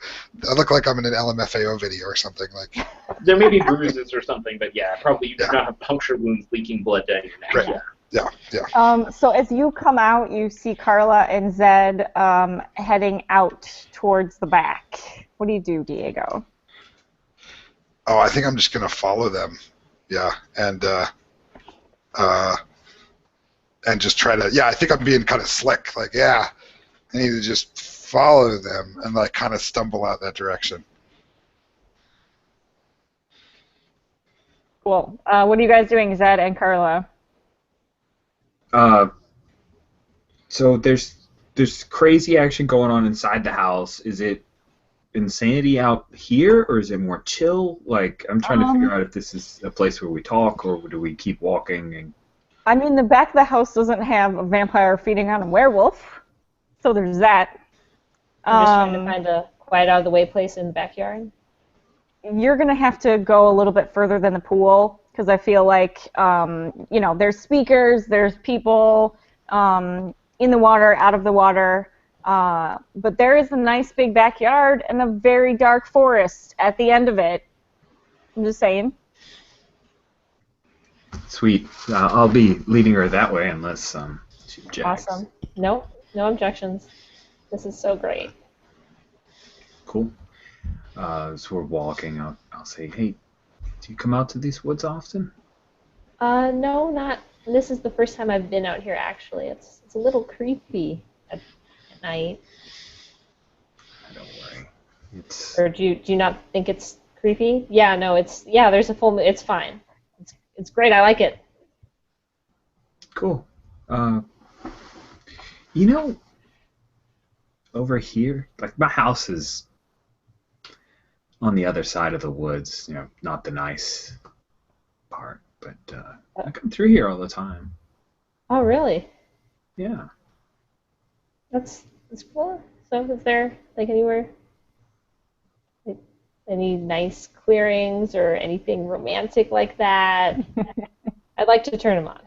I look like I'm in an LMFAO video or something. Like. There may be bruises or something, but yeah, probably you do not have puncture wounds leaking blood down your neck. Right. Yeah. So as you come out, you see Carla and Zed heading out towards the back. What do you do, Diego? Oh, I think I'm just gonna follow them. Yeah, and just try to. Yeah, I think I'm being kind of slick. Like, yeah, I need to just follow them and, like, kind of stumble out that direction. Cool. What are you guys doing, Zed and Carla? So there's crazy action going on inside the house. Is it insanity out here, or is it more chill? Like, I'm trying to figure out if this is a place where we talk, or do we keep walking? And I mean, the back of the house doesn't have a vampire feeding on a werewolf, so there's that. I'm just trying to find a quiet, out-of-the-way place in the backyard. You're going to have to go a little bit further than the pool, because I feel like, there's speakers, there's people in the water, out of the water, but there is a nice big backyard and a very dark forest at the end of it. I'm just saying. sweet. I'll be leading her that way unless she objects. Awesome. No objections. This is so great. Cool. As we're walking, I'll say, hey, do you come out to these woods often? No, not. This is the first time I've been out here. Actually, it's a little creepy at night. Don't worry. Or do you not think it's creepy? Yeah, no, there's a full moon. It's fine. It's great. I like it. Cool. You know, over here, like my house is on the other side of the woods. You know, not the nice part, but I come through here all the time. Oh, really? Yeah. That's cool. So, is there like anywhere, like any nice clearings or anything romantic like that? I'd like to turn them on.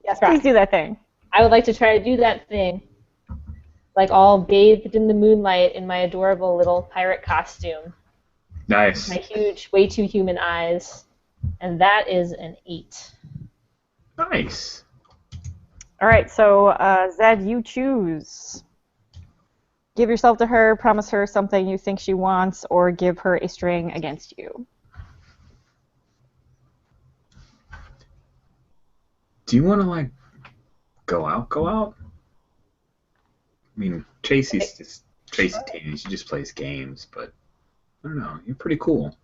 Yes, please do that thing. I would like to try to do that thing, like all bathed in the moonlight in my adorable little pirate costume. Nice. My huge, way too human eyes. And that is an 8. Nice. All right, so Zed, you choose. Give yourself to her, promise her something you think she wants, or give her a string against you. Do you want to, like, go out? I mean, Tracy's just Tracy Taney. She just plays games, but I don't know. You're pretty cool.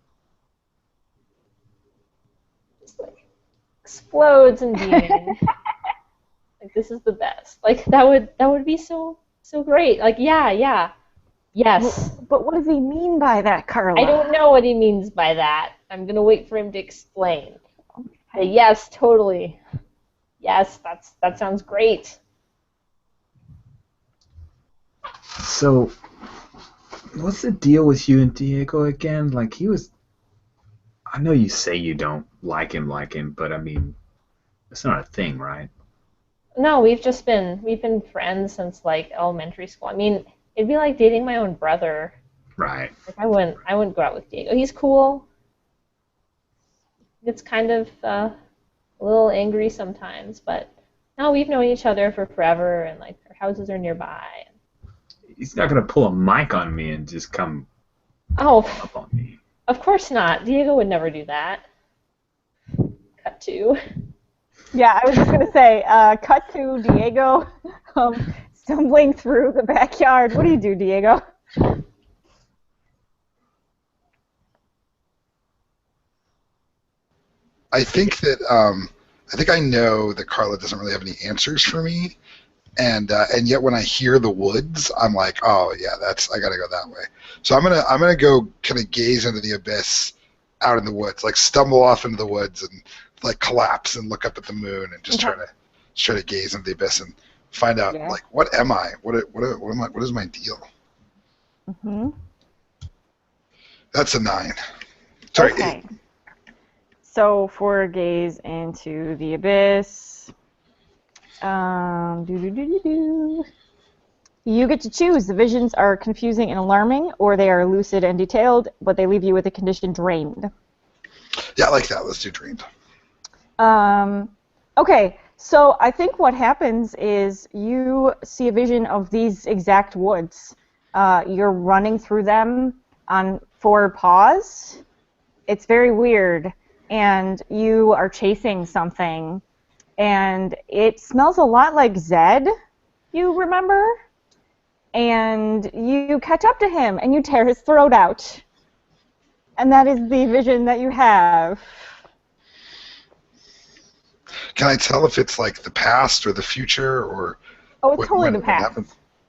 Just like explodes in being. Like, this is the best. Like, that would be so great. Like, yeah. Yes. But what does he mean by that, Carla? I don't know what he means by that. I'm gonna wait for him to explain. But yes, totally. Yes, that sounds great. So, what's the deal with you and Diego again? Like, he was... I know you say you don't like him, but I mean, it's not a thing, right? No, we've been friends since like elementary school. I mean, it'd be like dating my own brother. Right. Like, I wouldn't go out with Diego. He's cool. It's kind of a little angry sometimes, but no, we've known each other for forever, and like our houses are nearby. He's not gonna pull a mic on me and just come Oh, up on me. of course not. Diego would never do that. Cut to. Yeah, I was just going to say, cut to Diego stumbling through the backyard. What do you do, Diego? I think that I know that Carla doesn't really have any answers for me, and yet when I hear the woods, I'm like, oh yeah, I gotta go that way. So I'm gonna go kind of gaze into the abyss out in the woods, like stumble off into the woods and like collapse and look up at the moon and just try to gaze into the abyss and find out like what am I? What am I? What is my deal? Mm-hmm. That's a 9. Sorry, Okay. 8. So for gaze into the abyss, you get to choose. The visions are confusing and alarming, or they are lucid and detailed, but they leave you with a condition drained. Yeah, I like that. Let's do drained. Okay, so I think what happens is you see a vision of these exact woods. You're running through them on 4 paws. It's very weird. And you are chasing something. And it smells a lot like Zed, you remember? And you catch up to him, and you tear his throat out. And that is the vision that you have. Can I tell if it's like the past or the future or? Oh, it's totally the past.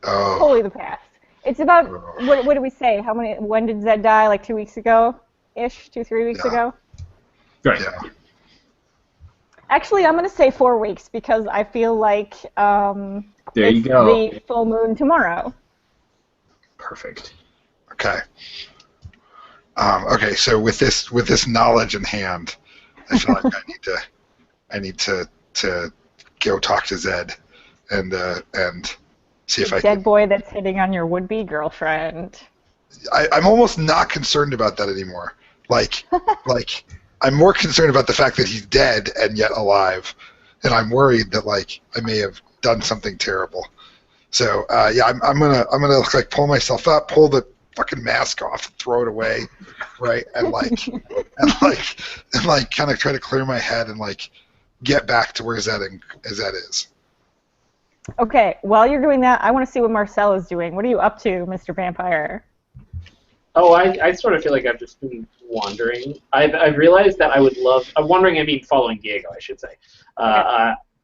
Oh. Totally the past. It's about what did we say? When did Zed die? Like 2 weeks ago, ish, 2-3 weeks ago. Right. Yeah. Actually, I'm gonna say 4 weeks because I feel like There it's you go. the full moon tomorrow. Perfect. Okay. Okay. So with this knowledge in hand, I feel like I need to go talk to Zed and see if I can. Dead boy that's hitting on your would-be girlfriend. I'm almost not concerned about that anymore. Like I'm more concerned about the fact that he's dead and yet alive, and I'm worried that like I may have done something terrible. So yeah, I'm gonna like pull myself up, pull the fucking mask off, throw it away, right, and kind of try to clear my head and like get back to where Zed is. Okay, while you're doing that, I want to see what Marcel is doing. What are you up to, Mr. Vampire? Oh, I sort of feel like I've just been wandering. I've realized that I would love. I'm wandering. I mean, following Diego, I should say.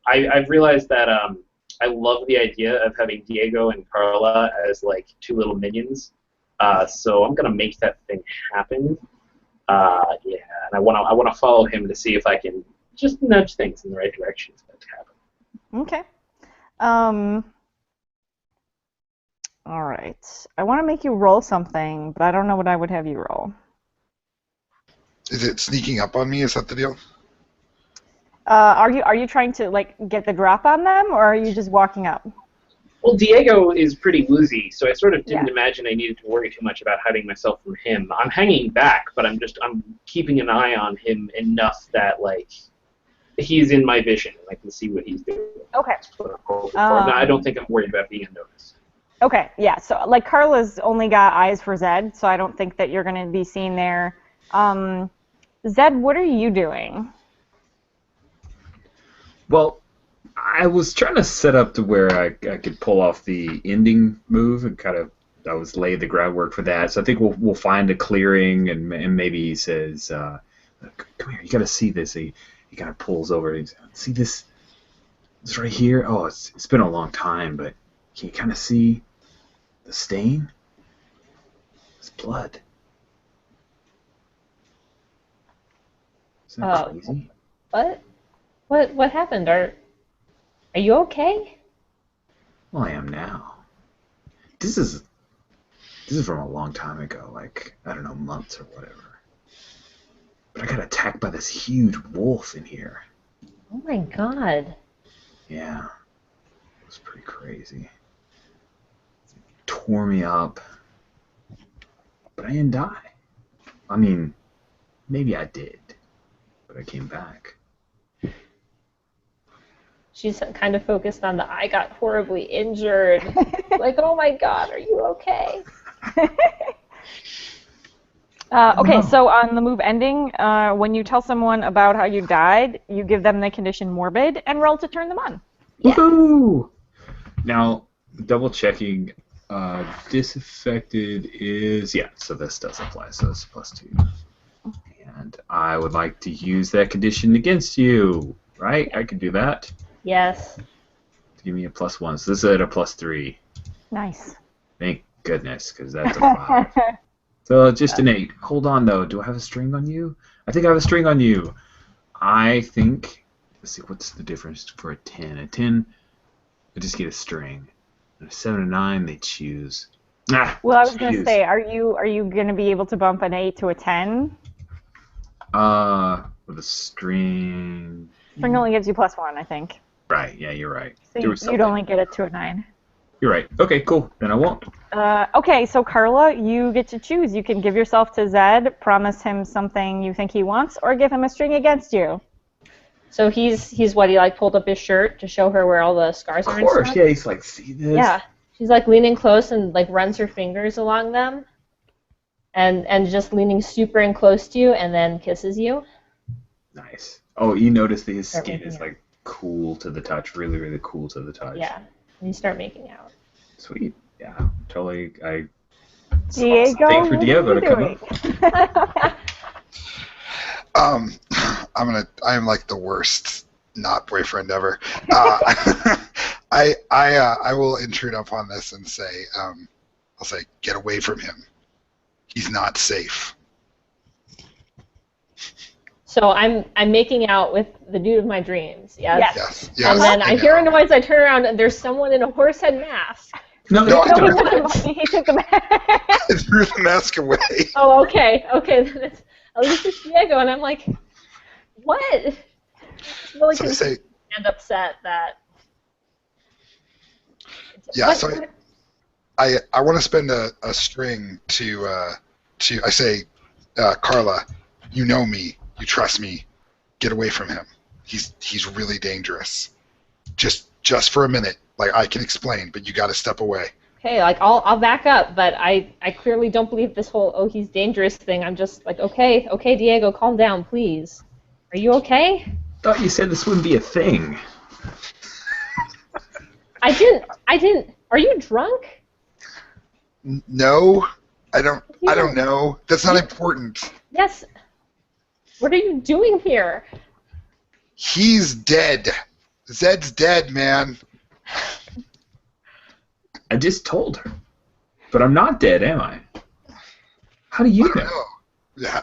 I've realized that I love the idea of having Diego and Carla as like two little minions. So I'm gonna make that thing happen. Yeah, and I wanna follow him to see if I can just nudge things in the right direction for that to happen. Okay. All right. I want to make you roll something, but I don't know what I would have you roll. Is it sneaking up on me? Is that the deal? Are you trying to like get the drop on them, or are you just walking up? Well, Diego is pretty woozy, so I sort of didn't imagine I needed to worry too much about hiding myself from him. I'm hanging back, but I'm keeping an eye on him enough that like he's in my vision and I can see what he's doing. Okay. No, I don't think I'm worried about being unnoticed. Okay, yeah. So like Carla's only got eyes for Zed, so I don't think that you're going to be seen there. Zed, what are you doing? Well, I was trying to set up to where I could pull off the ending move and kind of I was laying the groundwork for that. So I think we'll find a clearing and maybe he says, "Come here, you got to see this." He kind of pulls over. He's, "See this? It's right here. Oh, it's been a long time, but can you kind of see the stain? It's blood." Is that crazy? What happened? Are you okay? Well, I am now. This is from a long time ago, like I don't know, months or whatever. But I got attacked by this huge wolf in here. Oh my god. Yeah, it was pretty crazy. It tore me up, but I didn't die. I mean, maybe I did, but I came back. She's kind of focused on the I got horribly injured. Like, oh my god, are you okay? Okay, so on the move ending, when you tell someone about how you died, you give them the condition morbid and roll to turn them on. Yeah. Woohoo! Now, double checking, disaffected is, yeah, so this does apply, so it's +2. And I would like to use that condition against you, right? I can do that. Yes. Give me a +1, so this is at a +3. Nice. Thank goodness, because that's a 5. So just an 8. Hold on, though. Do I have a string on you? I think I have a string on you. I think, let's see, what's the difference for a 10? A 10, I just get a string. And a 7 and 9, they choose. Well, I was going to say, are you going to be able to bump an 8 to a 10? With a string. String only gives you +1, I think. Right, yeah, you're right. So you'd only get it to a 9. You're right. Okay, cool. Then I won't. Okay, so Carla, you get to choose. You can give yourself to Zed, promise him something you think he wants, or give him a string against you. So he's what, he like pulled up his shirt to show her where all the scars are and Of course, stuff? yeah, he's like, see this? Yeah. She's like leaning close and like runs her fingers along them and just leaning super in close to you and then kisses you. Nice. Oh, you notice that his Start skin making is out. like cool to the touch, really, really cool to the touch. Yeah. And you start making out. Sweet. Yeah, totally. I Diego, Thanks for what Diego are you to come doing? up. I'm like the worst not boyfriend ever. I will intrude upon this and say, I'll say, get away from him. He's not safe. So I'm making out with the dude of my dreams. Yes. Yes. And then I hear a noise. I turn around and there's someone in a horse head mask. No, No, I No, don't. he took the mask. I threw the mask away. Oh, okay. Okay. Then it's at least it's Diego, and I'm like, what? It's really So I say, and upset that. yeah. What? So I want to spend a string to I say, Carla, you know me, you trust me, get away from him. He's really dangerous. Just for a minute. Like, I can explain, but you got to step away. Okay, like I'll back up, but I clearly don't believe this whole "oh, he's dangerous" thing. I'm just like, okay, Diego, calm down, please. Are you okay? Thought you said this wouldn't be a thing. I didn't. Are you drunk? No, I don't know. That's not important. Yes. What are you doing here? He's dead. Zed's dead, man. I just told her. But I'm not dead, am I? How do you know?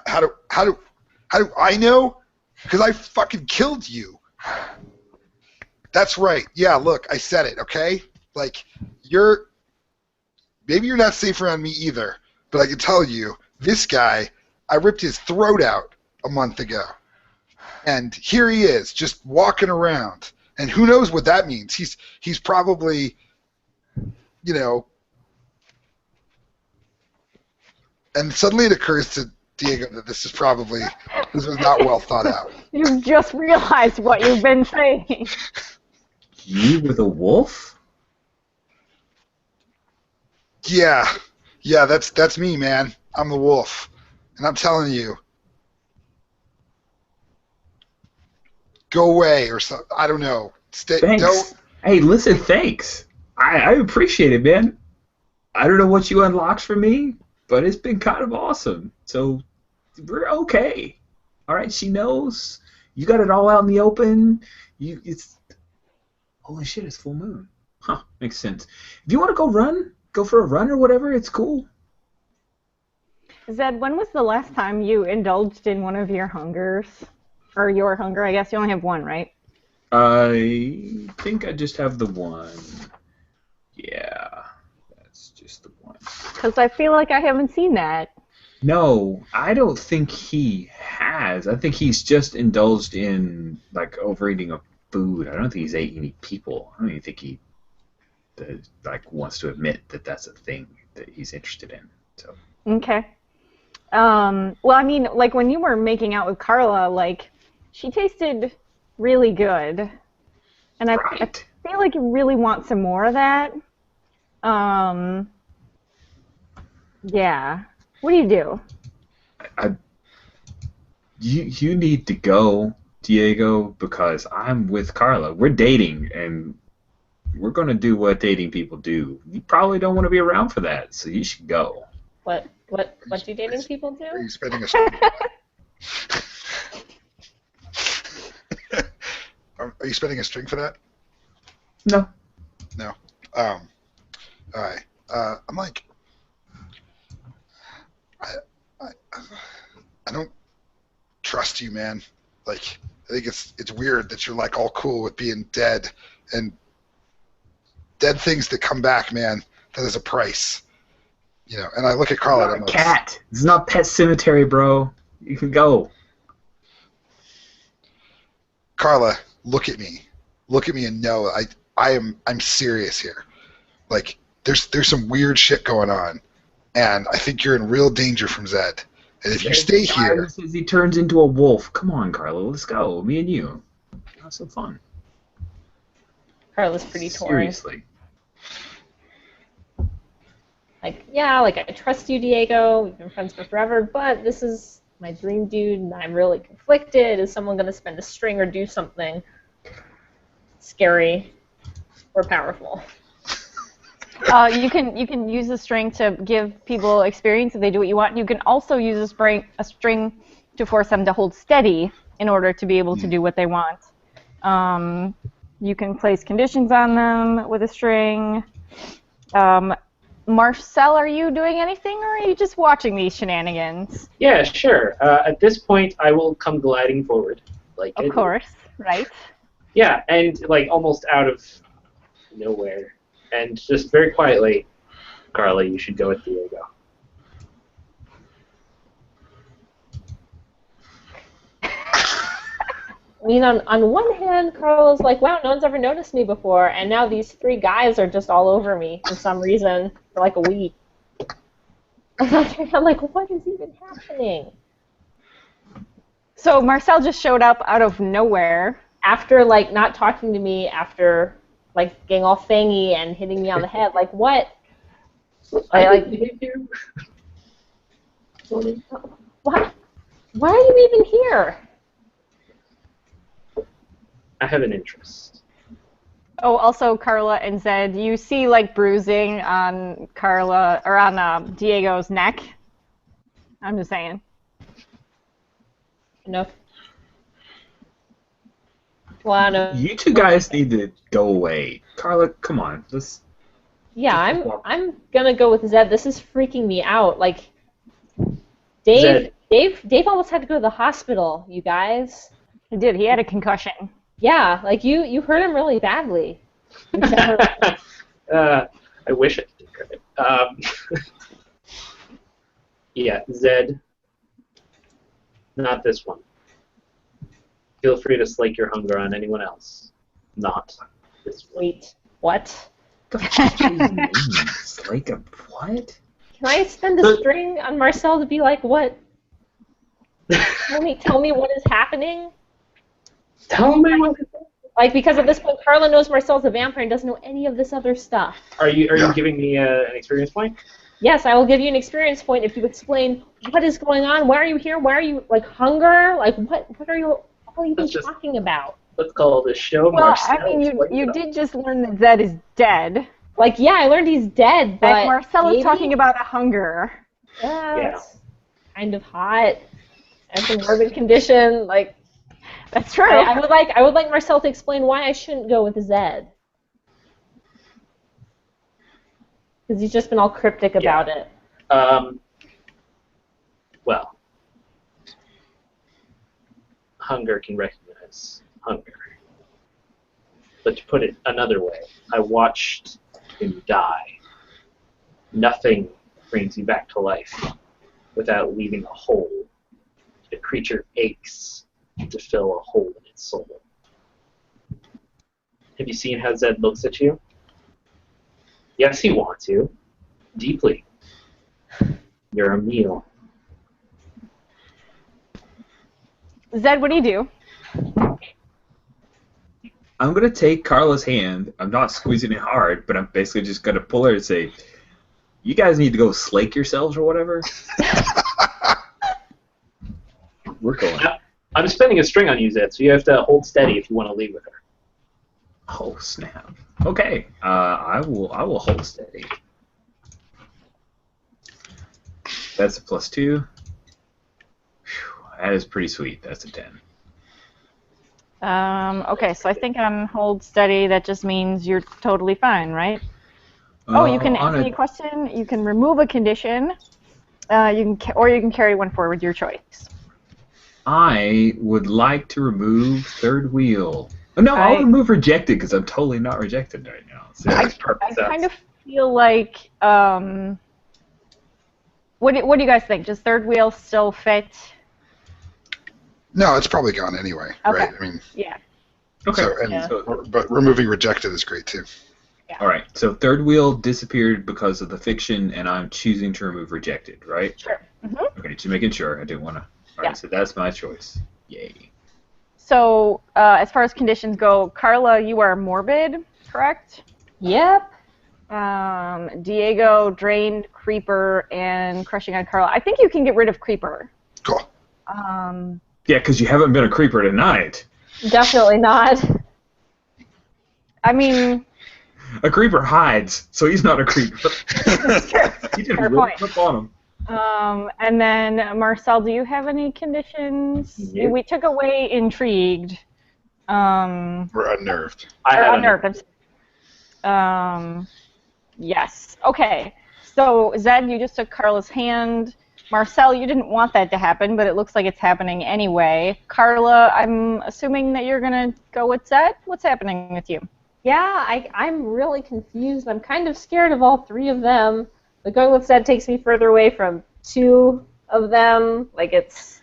How do I know? Because I fucking killed you. That's right. Yeah, look, I said it, okay? Like, maybe you're not safe around me either, but I can tell you, this guy, I ripped his throat out a month ago. And here he is, just walking around. And who knows what that means? He's probably, you know. And suddenly it occurs to Diego that this was not well thought out. You've just realized what you've been saying. You with a wolf? Yeah, that's me, man. I'm the wolf. And I'm telling you, go away or something. I don't know. Thanks. Don't. Hey, listen, thanks. I appreciate it, man. I don't know what you unlocked for me, but it's been kind of awesome. So we're okay. All right, she knows. You got it all out in the open. Holy shit, it's full moon. Huh, makes sense. If you want to go for a run or whatever, it's cool. Zed, when was the last time you indulged in one of your hungers? Or your hunger, I guess. You only have one, right? I think I just have the one. Yeah, that's just the one. Because I feel like I haven't seen that. No, I don't think he has. I think he's just indulged in, like, overeating of food. I don't think he's ate any people. I don't even think he, wants to admit that that's a thing that he's interested in. So. Okay. Well, I mean, like, when you were making out with Carla, like, she tasted really good. And I feel like you really want some more of that. Yeah. What do you do? You need to go, Diego, because I'm with Carla. We're dating, and we're going to do what dating people do. You probably don't want to be around for that, so you should go. What do dating people do? Are you spending a string? Are you spending a string for that? No. No. All right. I'm like, I don't trust you, man. Like, I think it's weird that you're like all cool with being dead, and dead things that come back, man. That is a price. You know. And I look at Carla. I'm a cat. It's not Pet Cemetery, bro. You can go. Carla, look at me. Look at me and know I'm serious here. Like, there's some weird shit going on, and I think you're in real danger from Zed. And if you stay here, says he turns into a wolf. Come on, Carla, let's go. Me and you. Have some fun. Carla's pretty torn. Seriously. Like, yeah, like, I trust you, Diego. We've been friends for forever, but this is my dream dude, and I'm really conflicted. Is someone going to spend a string or do something scary or powerful? You can use the string to give people experience if they do what you want. You can also use a string to force them to hold steady in order to be able to do what they want. You can place conditions on them with a string. Marcel, are you doing anything, or are you just watching these shenanigans? Yeah, sure. At this point, I will come gliding forward. Of course, right? Yeah, and like almost out of nowhere, and just very quietly, Carla, you should go with Diego. I mean, on one hand, Carla's like, wow, no one's ever noticed me before, and now these three guys are just all over me for some reason for like a week. I'm like, what is even happening? So Marcel just showed up out of nowhere. After, like, not talking to me, after, like, getting all fangy and hitting me on the head. Like, what? I like. hate you. What? Why are you even here? I have an interest. Oh, also Carla and Zed, you see like bruising on Carla or on Diego's neck. I'm just saying. No. Well, no. You two guys need to go away. Carla, come on. Let's. Yeah, I'm gonna go with Zed. This is freaking me out. Like, Dave almost had to go to the hospital. You guys. He did. He had a concussion. Yeah, like you hurt him really badly. I wish I could take credit. Yeah, Zed. Not this one. Feel free to slake your hunger on anyone else. Not this one. Wait, what? It's like a what? Can I spend a string on Marcel to be like, what? Tell me what is happening? Tell me what. Like, because at this point, Carla knows Marcel's a vampire and doesn't know any of this other stuff. Are you giving me an experience point? Yes, I will give you an experience point if you explain what is going on. Why are you here? Why are you, like, hunger? Like, what are you even talking about? Let's call this show Well, Marcel. I mean, you did just learn that Zed is dead. Like, yeah, I learned he's dead, but And Marcel maybe? is talking about a hunger. Yeah, it's kind of hot. That's a morbid condition. Like, that's true. I would like Marcel to explain why I shouldn't go with Zed. Because he's just been all cryptic about it. Well, hunger can recognize hunger. But to put it another way, I watched him die. Nothing brings you back to life without leaving a hole. The creature aches to fill a hole in its soul. Have you seen how Zed looks at you? Yes, he wants you. Deeply. You're a meal. Zed, what do you do? I'm going to take Carla's hand. I'm not squeezing it hard, but I'm basically just going to pull her and say, you guys need to go slake yourselves or whatever. We're going. I'm spending a string on you, Zed, so you have to hold steady if you want to leave with her. Oh, snap. Okay. I will hold steady. That's a +2. Whew, that is pretty sweet. That's a 10. Okay, so I think on hold steady, that just means you're totally fine, right? You can answer a question. You can remove a condition. You can carry one forward, your choice. I would like to remove third wheel. Oh, no, I'll remove rejected because I'm totally not rejected right now. So I kind of feel like. What do you guys think? Does third wheel still fit? No, it's probably gone anyway, Okay. right? I mean, yeah. Okay. But removing rejected is great too. Yeah. All right. So third wheel disappeared because of the fiction, and I'm choosing to remove rejected, right? Sure. Mm-hmm. Okay, just making sure. I didn't want to. All right. So that's my choice. Yay. So as far as conditions go, Carla, you are morbid, correct? Yep. Diego, drained, creeper, and crushing on Carla. I think you can get rid of creeper. Cool. Yeah, because you haven't been a creeper tonight. Definitely not. I mean, a creeper hides, so he's not a creeper. He did Fair really point. flip on him. And then Marcel, do you have any conditions? Nope. We took away intrigued. We're unnerved. Unnerved. Yes. Okay. So Zed, you just took Carla's hand. Marcel, you didn't want that to happen, but it looks like it's happening anyway. Carla, I'm assuming that you're gonna go with Zed. What's happening with you? Yeah, I'm really confused. I'm kind of scared of all three of them. But going with Zed takes me further away from two of them. Like, it's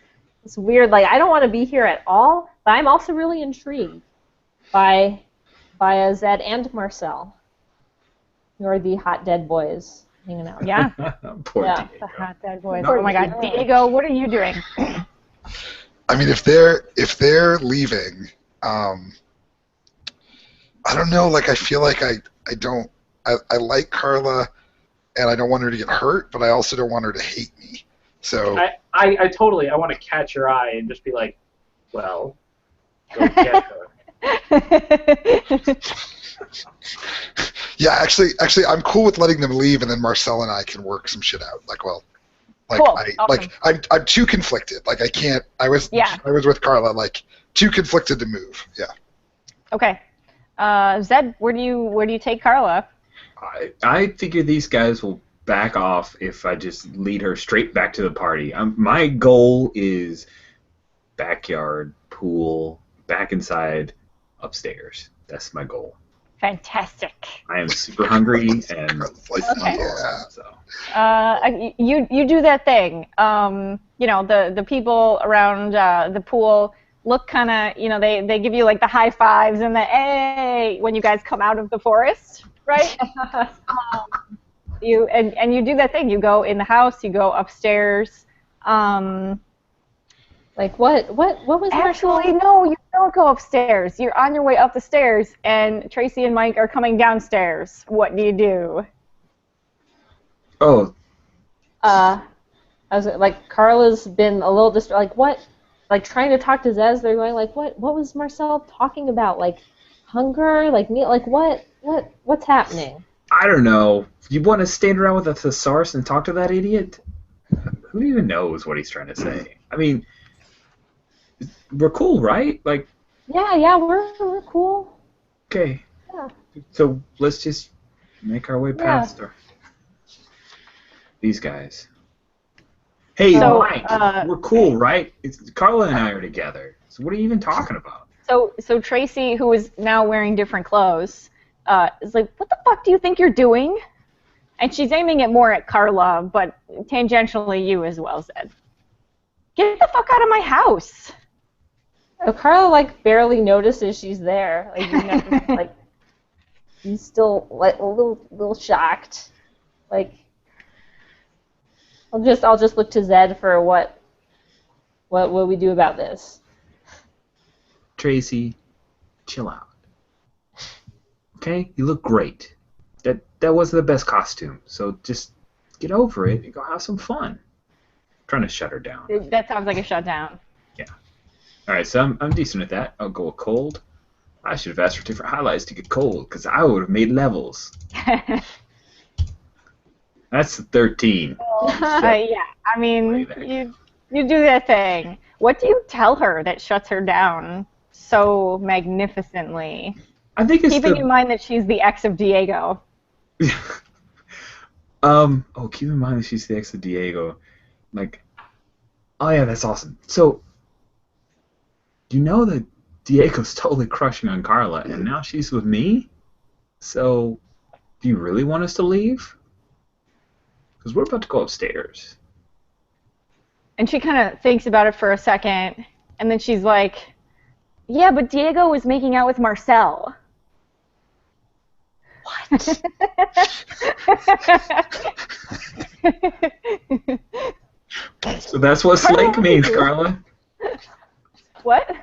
weird. Like, I don't want to be here at all, but I'm also really intrigued by Zed and Marcel, who are the hot dead boys hanging out. Yeah. Poor Yeah. Diego. The hot dead boys. No. Oh my God, Diego, what are you doing? I mean, if they're leaving, I don't know. Like, I feel like I like Carla, and I don't want her to get hurt, but I also don't want her to hate me. So I totally, I want to catch your eye and just be like, well, go get her. yeah, actually, I'm cool with letting them leave, and then Marcel and I can work some shit out. Cool. Awesome. I'm too conflicted. Like I can't. I was with Carla. Like too conflicted to move. Yeah. Okay. Zed, where do you take Carla? I figure these guys will back off if I just lead her straight back to the party. My goal is backyard, pool, back inside, upstairs. That's my goal. Fantastic. I am super hungry and okay. Yeah. So. You do that thing. The people around the pool look kind of, they give you like the high fives and the hey when you guys come out of the forest, right? You do that thing. You go in the house. You go upstairs. Like what was actually no, you don't go upstairs. You're on your way up the stairs, and Tracy and Mike are coming downstairs. What do you do? Oh. I was like, Carla's been a little like what, like trying to talk to Zez. They're going like, what was Marcel talking about? Like hunger, like meal, like what's happening? I don't know. You want to stand around with a thesaurus and talk to that idiot? Who even knows what he's trying to say? I mean, we're cool, right? Like. Yeah, we're cool. Okay. Yeah. So let's just make our way past her. These guys. Hey, Mike, we're cool, right? Carla and I are together. So what are you even talking about? So Tracy, who is now wearing different clothes, is like, what the fuck do you think you're doing? And she's aiming it more at Carla, but tangentially you as well, Zed. Get the fuck out of my house. Carla like barely notices she's there. Like you never, like he's still like a little shocked. Like I'll just look to Zed for what we do about this. Tracy, chill out. Okay, you look great. That wasn't the best costume, so just get over it and go have some fun. I'm trying to shut her down. That sounds like a shutdown. Yeah. All right, so I'm decent at that. I'll go with cold. I should have asked for different highlights to get cold, because I would have made levels. That's 13. Yeah, I mean, you do that thing. What do you tell her that shuts her down so magnificently? I think it's keeping in mind that she's the ex of Diego. Keep in mind that she's the ex of Diego. Like, oh yeah, that's awesome. So, you know that Diego's totally crushing on Carla, and now she's with me? So, do you really want us to leave? Because we're about to go upstairs. And she kind of thinks about it for a second, and then she's like, yeah, but Diego was making out with Marcel. What? So that's what slink means, Carla. What?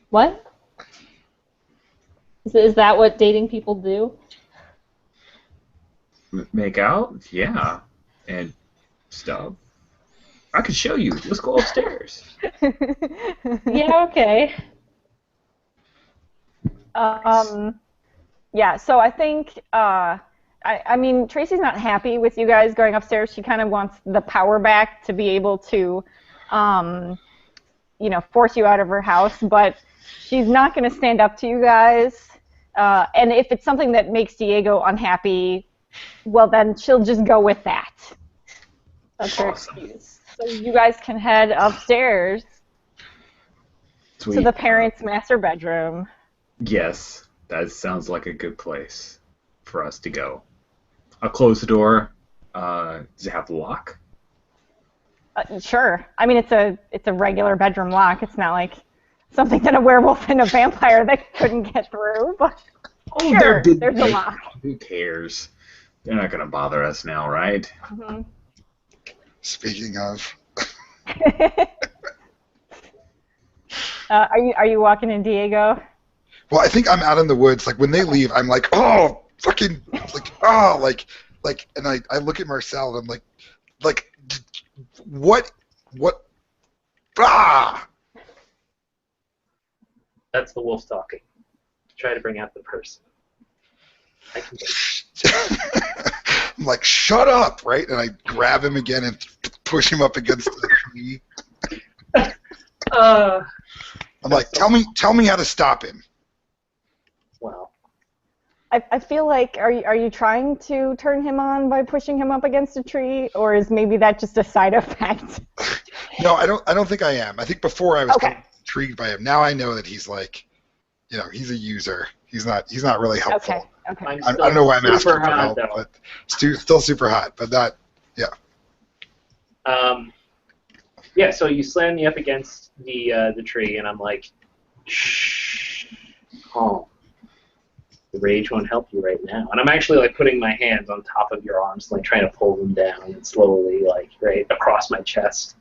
What? Is that what dating people do? Make out? Yeah. And stuff. I could show you. Let's go upstairs. Yeah, okay. Yeah, so I think, I mean, Tracy's not happy with you guys going upstairs. She kind of wants the power back to be able to, force you out of her house, but she's not going to stand up to you guys. And if it's something that makes Diego unhappy, well, then she'll just go with that. That's her excuse. So you guys can head upstairs to the parents' master bedroom. Yes, that sounds like a good place for us to go. I'll close the door. Does it have a lock? Sure. I mean, it's a regular bedroom lock. It's not like something that a werewolf and a vampire that couldn't get through. But sure, there's a lock. Who cares? They're not going to bother us now, right? Mm-hmm. Speaking of. Are you walking in, Diego? Well, I think I'm out in the woods. Like when they leave, I'm like, oh, fucking, like, and I look at Marcel and I'm like, what, ah! That's the wolf talking. Try to bring out the person. I can I'm like, shut up, right? And I grab him again and push him up against the tree. I'm like, tell me how to stop him. Well, I feel like, are you trying to turn him on by pushing him up against a tree, or is maybe that just a side effect? No, I don't think I am. I think before I was Okay. kind of intrigued by him. Now I know that he's like, he's a user. He's not really helpful. Okay. I don't know why I'm asking super for hot, help, though. but still super hot, but not, yeah. Yeah, so you slam me up against the tree, and I'm like, shh, calm. The rage won't help you right now. And I'm actually like putting my hands on top of your arms, like trying to pull them down and slowly, like, right across my chest.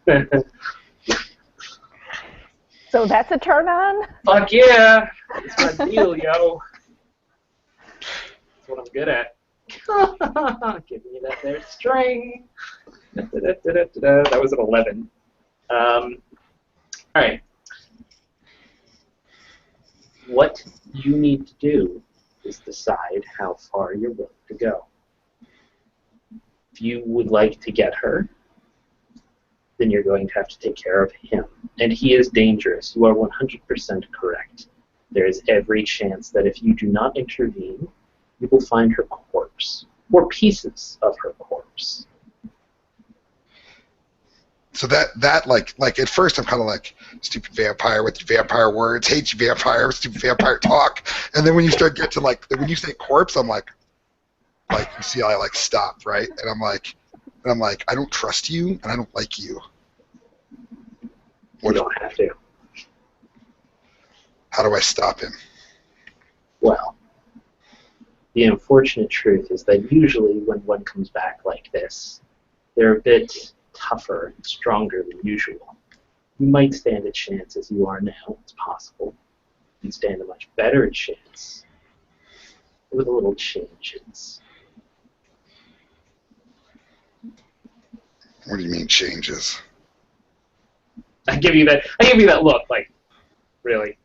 So that's a turn on? Fuck yeah! That's my deal, yo. That's what I'm good at. Give me that there string. That was an 11. Alright. What you need to do is decide how far you're willing to go. If you would like to get her, then you're going to have to take care of him. And he is dangerous. You are 100% correct. There is every chance that if you do not intervene, you will find her corpse, or pieces of her corpse. So that like at first I'm kind of like, stupid vampire with your vampire words, hate you vampire, stupid vampire talk, and then when you start get to when you say corpse, I'm like you see I like stop, right, and I'm like I don't trust you and I don't like you. You don't have to. How do I stop him? Well, the unfortunate truth is that usually when one comes back like this, they're a bit tougher and stronger than usual. You might stand a chance as you are now. It's possible. You stand a much better chance with a little changes. What do you mean changes? I give you that look, like, really?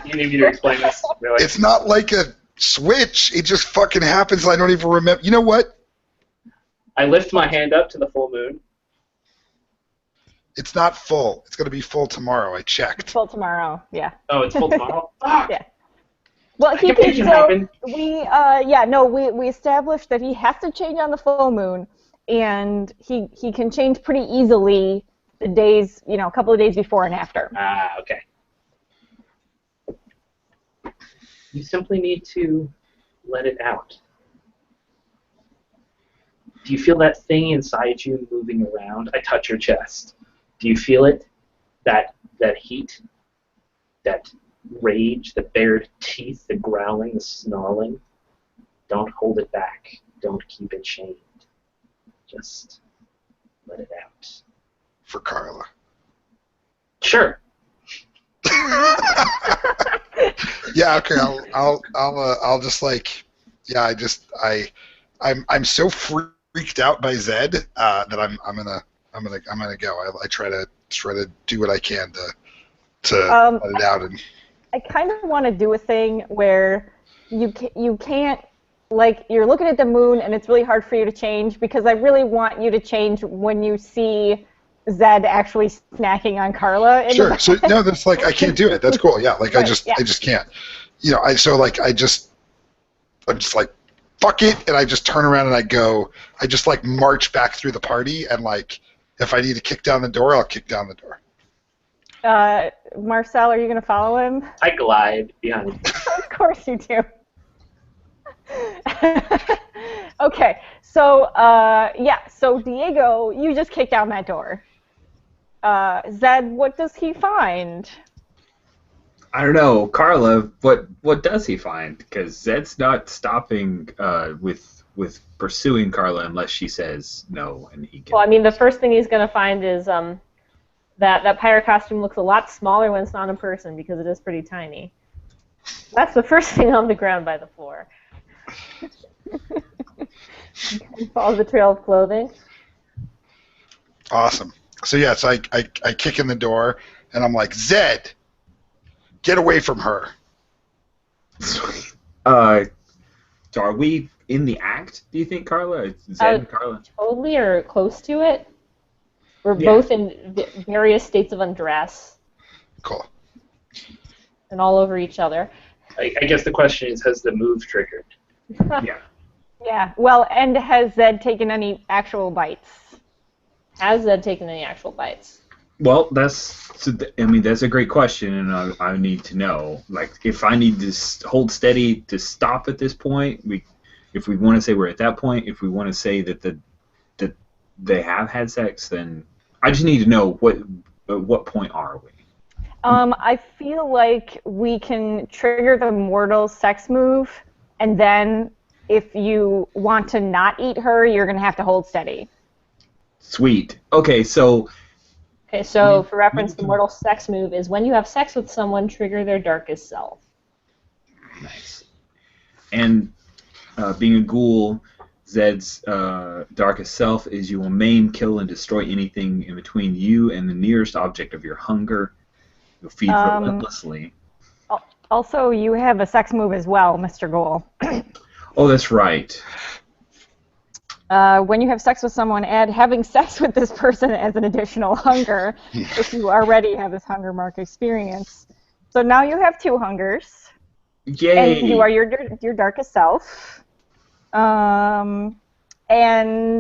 You need me to explain this? Really? It's not like a switch. It just fucking happens. I don't even remember. You know what? I lift my hand up to the full moon. It's not full. It's going to be full tomorrow. I checked. Full tomorrow, yeah. Oh, it's full tomorrow? Fuck! Yeah. Well, he It can can so happen. we established that he has to change on the full moon, and he can change pretty easily the days, a couple of days before and after. Ah, okay. You simply need to let it out. Do you feel that thing inside you moving around? I touch your chest. Do you feel it? That heat? That rage? The bared teeth? The growling? The snarling? Don't hold it back. Don't keep it chained. Just let it out. For Carla. Sure. Yeah, okay. I'll just like, yeah. I'm so freaked out by Zed that I'm gonna go. I try to do what I can to let it out. And I kind of want to do a thing where you can't, like, you're looking at the moon and it's really hard for you to change, because I really want you to change when you see Zed actually snacking on Carla. Sure. So no, that's like I can't do it. That's cool. Yeah. Like Right, I just can't. I'm just like, fuck it, and I just turn around and I just like march back through the party, and like if I need to kick down the door, I'll kick down the door. Marcel, are you going to follow him? I glide behind you. Of course you do. Okay, so so Diego, you just kick down that door. Zed, what does he find? I don't know, Carla. What does he find? Because Zed's not stopping with pursuing Carla unless she says no, and he can. Well, I mean, the first thing he's going to find is that pirate costume looks a lot smaller when it's not in person, because it is pretty tiny. That's the first thing on the ground by the floor. Follow the trail of clothing. Awesome. So yeah, so I kick in the door and I'm like, Zed, get away from her. Sweet. Are we in the act, do you think, Carla? Zed and Carla? Totally, or close to it. We're Yeah. both in various states of undress Cool. and all over each other. I guess the question is, has the move triggered? Yeah. Yeah. Well, and has Zed taken any actual bites? Has Zed taken any actual bites? Well, that's a great question, and I need to know. Like, if I need to hold steady to stop at this point, if we want to say we're at that point, if we want to say that they have had sex, then I just need to know what point are we? I feel like we can trigger the mortal sex move, and then if you want to not eat her, you're going to have to hold steady. Sweet. Okay, so for reference, the mortal sex move is when you have sex with someone, trigger their darkest self. nice. And being a ghoul, Zed's darkest self is you will maim, kill, and destroy anything in between you and the nearest object of your hunger. You'll feed relentlessly. Also, you have a sex move as well, Mr. Ghoul. Oh, that's right. When you have sex with someone, add having sex with this person as an additional hunger if you already have this hunger mark experience. So now you have 2 hungers. Yay! And you are your darkest self. And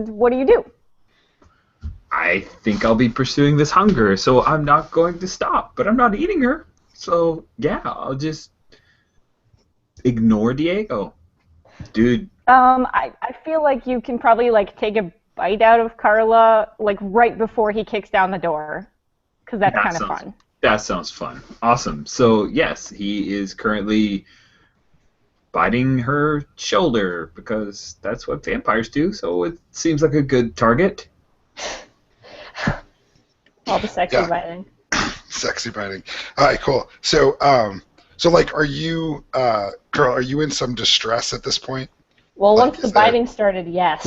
what do you do? I think I'll be pursuing this hunger, so I'm not going to stop. But I'm not eating her. So, yeah, I'll just ignore Diego. Dude. I feel like you can probably take a bite out of Carla right before he kicks down the door, because that's kind of fun. That sounds fun. Awesome. So yes, he is currently biting her shoulder because that's what vampires do. So it seems like a good target. All the sexy biting. Sexy biting. All right, cool. So, are you, Carl? Are you in some distress at this point? Well, once the biting started, yes.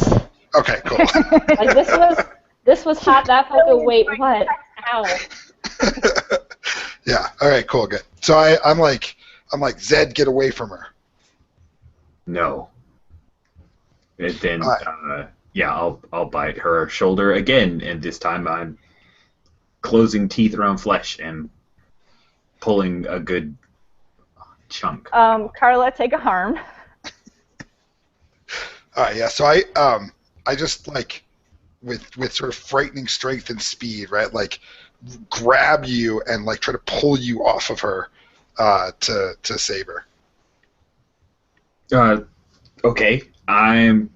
Okay, cool. This was hot. That felt good. Wait, what? Ow. Yeah. All right. Cool. Good. So I'm like, Zed, get away from her. No. And then, I'll bite her shoulder again, and this time I'm closing teeth around flesh and pulling a good chunk. Carla, take a harm. All right. Yeah. So I just with sort of frightening strength and speed, right? Grab you and try to pull you off of her to save her. Okay, I'm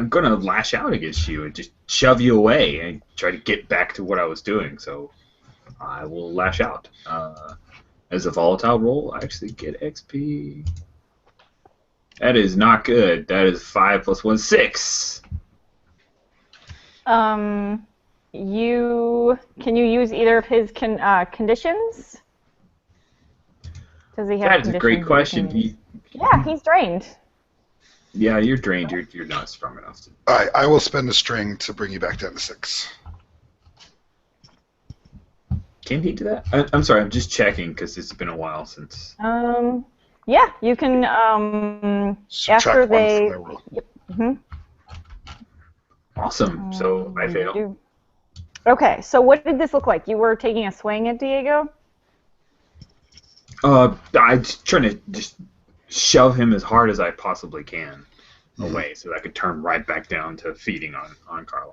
gonna lash out against you and just shove you away and try to get back to what I was doing. So I will lash out. As a volatile roll, I actually get XP. That is not good. That is 5 + 1, 6. Can you use either of his conditions? Does he have? That is a great question. Yeah, he's drained. Yeah, you're drained. You're not strong enough. All right. I will spend a string to bring you back down to 6. Can he do that? I'm sorry. I'm just checking because it's been a while since. Yeah, you can. Subtract after 1 they. from their roll. Yep. Mm-hmm. Awesome. So I fail. Okay, so what did this look like? You were taking a swing at Diego? I'm trying to just shove him as hard as I possibly can away so that I could turn right back down to feeding on Carla.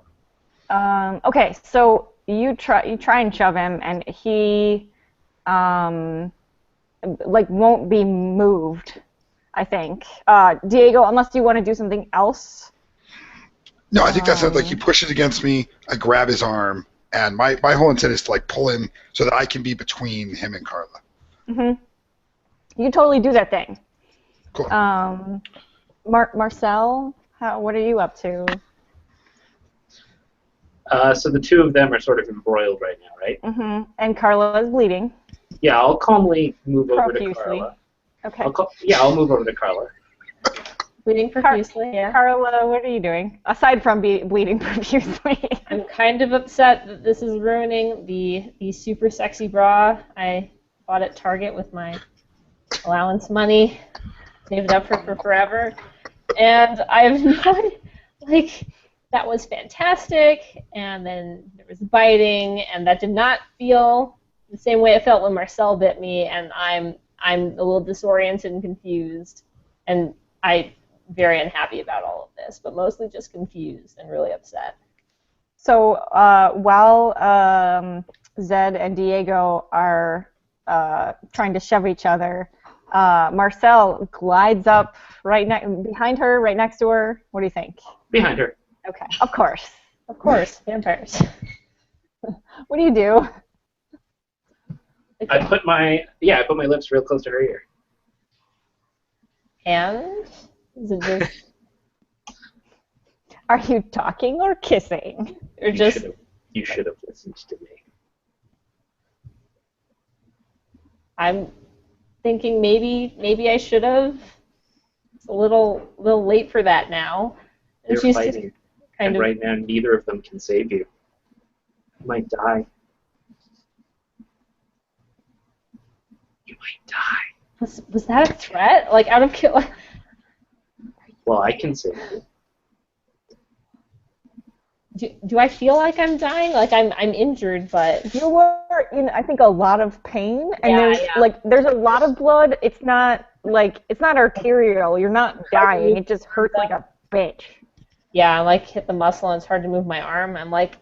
Okay, so you try and shove him, and he won't be moved, I think. Diego, unless you want to do something else. No, I think that's it. He pushes against me. I grab his arm, and my whole intent is to pull him so that I can be between him and Carla. Mhm. You totally do that thing. Cool. Marcel, what are you up to? So the 2 of them are sort of embroiled right now, right? Mm-hmm. And Carla is bleeding. Yeah, I'll calmly move over to Profusely. Carla. Okay. I'll move over to Carla. Bleeding profusely, yeah. Carla, what are you doing? Aside from bleeding profusely. I'm kind of upset that this is ruining the super sexy bra I bought at Target with my allowance money, saved up for forever. And I've not, like, that was fantastic, and then there was biting, and that did not feel the same way it felt when Marcel bit me, and I'm a little disoriented and confused, and I'm very unhappy about all of this, but mostly just confused and really upset. So while Zed and Diego are trying to shove each other, Marcel glides up behind her, right next to her. What do you think? Behind her. Okay, of course. Of course, vampires. What do you do? I put my lips real close to her ear. And is it just Are you talking or kissing? or just You should have listened to me. I'm thinking maybe I should have. It's a little late for that now. And They're she's fighting, just and kind of right now neither of them can save you. You might die. You might die. was that a threat? Like out of kill? Well, I can save you. Do I feel like I'm dying? Like I'm injured, but You were in, I think, a lot of pain, and Yeah, there's a lot of blood. It's not arterial. You're not dying. It just hurts like a bitch. yeah, I like hit the muscle and it's hard to move my arm. I'm like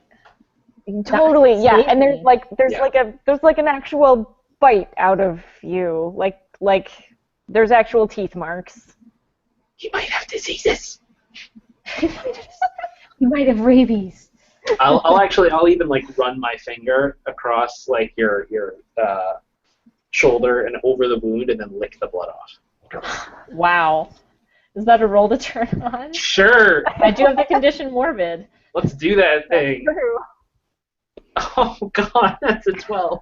Totally, yeah. save And me. there's like an actual bite out of you, like there's actual teeth marks. You might have diseases. You might have rabies. I'll even like run my finger across like your shoulder and over the wound and then lick the blood off. Wow. Is that a roll to turn on? Sure. I do have the condition morbid. Let's do that thing. True. Oh god, that's a 12.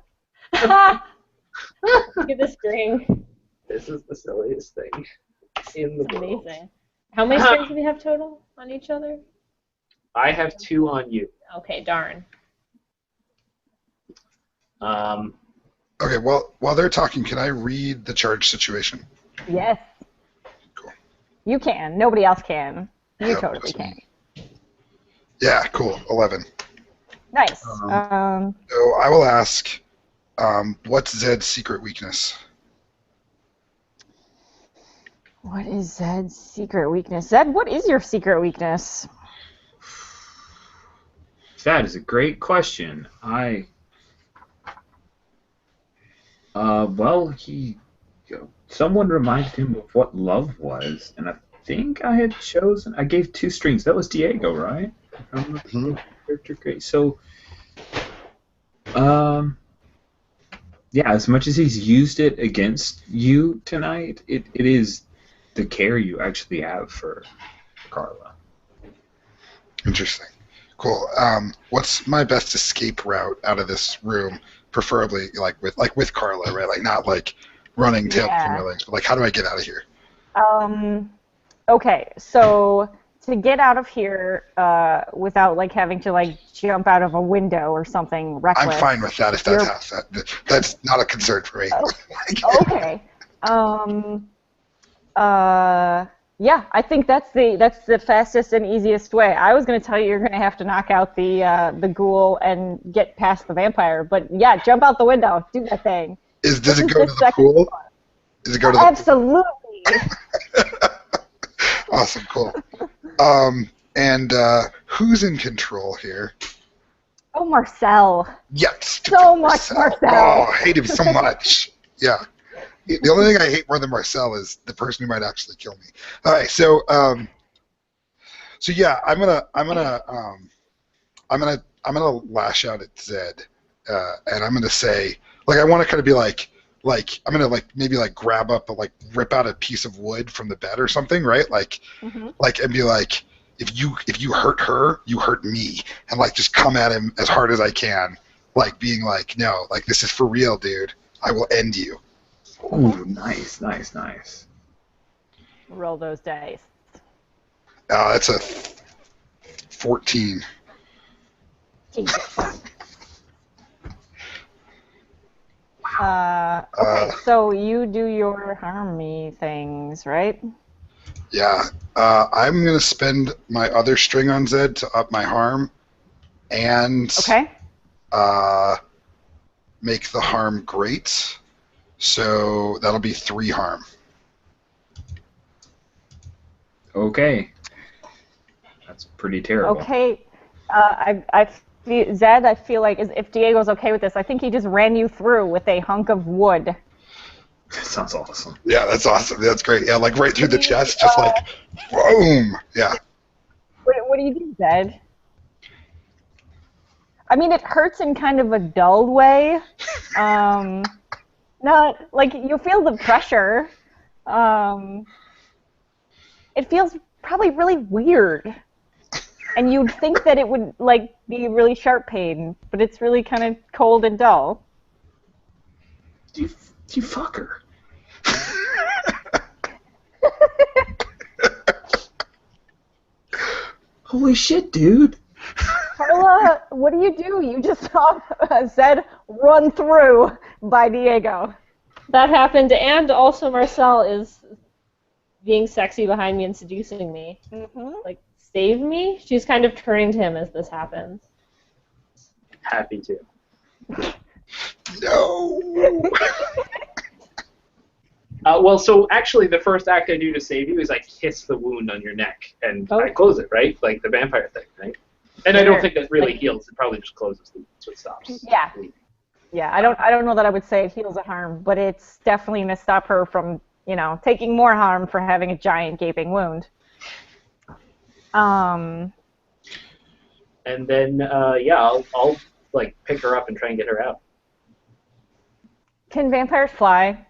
Look at the string. This is the silliest thing in the It's world. amazing. How many strings do we have total on each other? I have 2 on you. Okay, darn. Okay, well, while they're talking, can I read the charge situation? Yes. Cool. You can. Nobody else can. You Yep, totally that's can. me. Yeah, cool. 11. Nice. So I will ask, what's Zed's secret weakness? What is Zed's secret weakness? Zed, what is your secret weakness? That is a great question. Someone reminded him of what love was, and I think I gave 2 strings. That was Diego, right? Mhm. Character great. So, yeah, as much as he's used it against you tonight, it is the care you actually have for Carla. Interesting. Cool. What's my best escape route out of this room? Preferably with Carla, right? Like not like running tail between my legs, but like how do I get out of here? Okay, so to get out of here without like having to like jump out of a window or something reckless. I'm fine with that if that's not a concern for me. Okay. Yeah, I think that's the fastest and easiest way. I was going to tell you you're going to have to knock out the ghoul and get past the vampire, but yeah, jump out the window, do that thing. Does it go to the pool? Does it go to the Absolutely. Awesome, cool. And who's in control here? Oh, Marcel. Yes. So much Marcel. Oh, I hate him so much. Yeah. The only thing I hate more than Marcel is the person who might actually kill me. All right, so yeah, I'm gonna lash out at Zed, and I'm gonna say, like, I want to kind of be like I'm gonna maybe grab up rip out a piece of wood from the bed or something, right? And be like, if you hurt her, you hurt me, and just come at him as hard as I can, being like, no, this is for real, dude. I will end you. Ooh, nice. Roll those dice. That's a 14. Jesus. Okay, so you do your harm me things, right? Yeah. I'm going to spend my other string on Zed to up my harm and make the harm great. So that'll be 3 harm. Okay. That's pretty terrible. Okay. Zed, I feel like if Diego's okay with this, I think he just ran you through with a hunk of wood. That sounds awesome. Yeah, that's awesome. That's great. Yeah, like right through the chest, just like, boom. Yeah. What do you do, Zed? I mean, it hurts in kind of a dull way. Not like you feel the pressure. It feels probably really weird. And you'd think that it would like be really sharp pain, but it's really kind of cold and dull. Do you fuck her? Holy shit, dude. Carla, what do? You just saw Zed run through by Diego. That happened, and also Marcel is being sexy behind me and seducing me. Mm-hmm. Like, save me? She's kind of turning to him as this happens. Happy to. No. Well, so actually, the first act I do to save you is I kiss the wound on your neck, and I close it, right? Like the vampire thing, right? And I don't think that really heals. It probably just closes the wound, so it stops. Yeah. Yeah, I don't know that I would say it heals a harm, but it's definitely going to stop her from, taking more harm for having a giant gaping wound. And then, I'll like pick her up and try and get her out. Can vampires fly?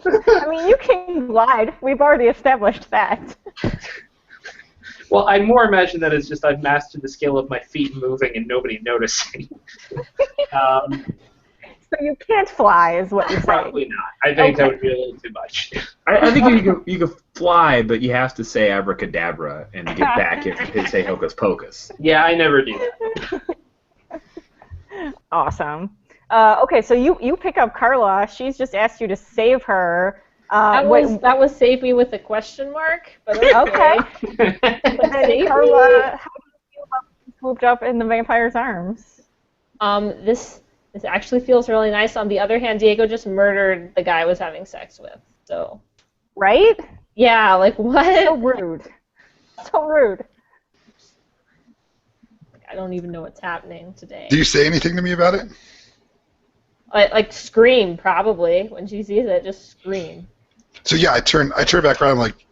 I mean, you can glide. We've already established that. Well, I more imagine that it's just I've mastered the skill of my feet moving and nobody noticing. So you can't fly, is what you're saying. Probably not. I think that would be a little too much. I think you can fly, but you have to say abracadabra and get back and say hocus pocus. Yeah, I never do that. Awesome. Okay, so you pick up Carla. She's just asked you to save her. That was save me with a question mark. But okay. But then Carla, how do you feel about being swooped up in the vampire's arms? This actually feels really nice. On the other hand, Diego just murdered the guy I was having sex with. So. Right? Yeah. Like what? So rude. So rude. I don't even know what's happening today. Do you say anything to me about it? Like scream probably when she sees it. Just scream. So yeah, I turn back around like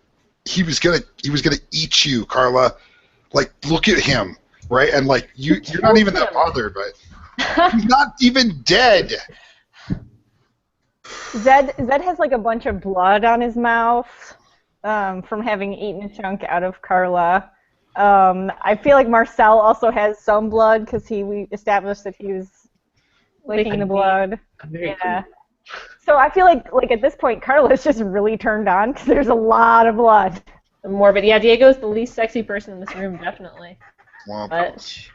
he was gonna eat you, Carla. Like look at him, right? And like you're not even that bothered, but he's not even dead. Zed has like a bunch of blood on his mouth from having eaten a chunk out of Carla. I feel like Marcel also has some blood because we established that he was licking the blood. Yeah. So I feel like at this point, Carla's just really turned on because there's a lot of blood. Morbid. Yeah, Diego's the least sexy person in this room, definitely. Well, but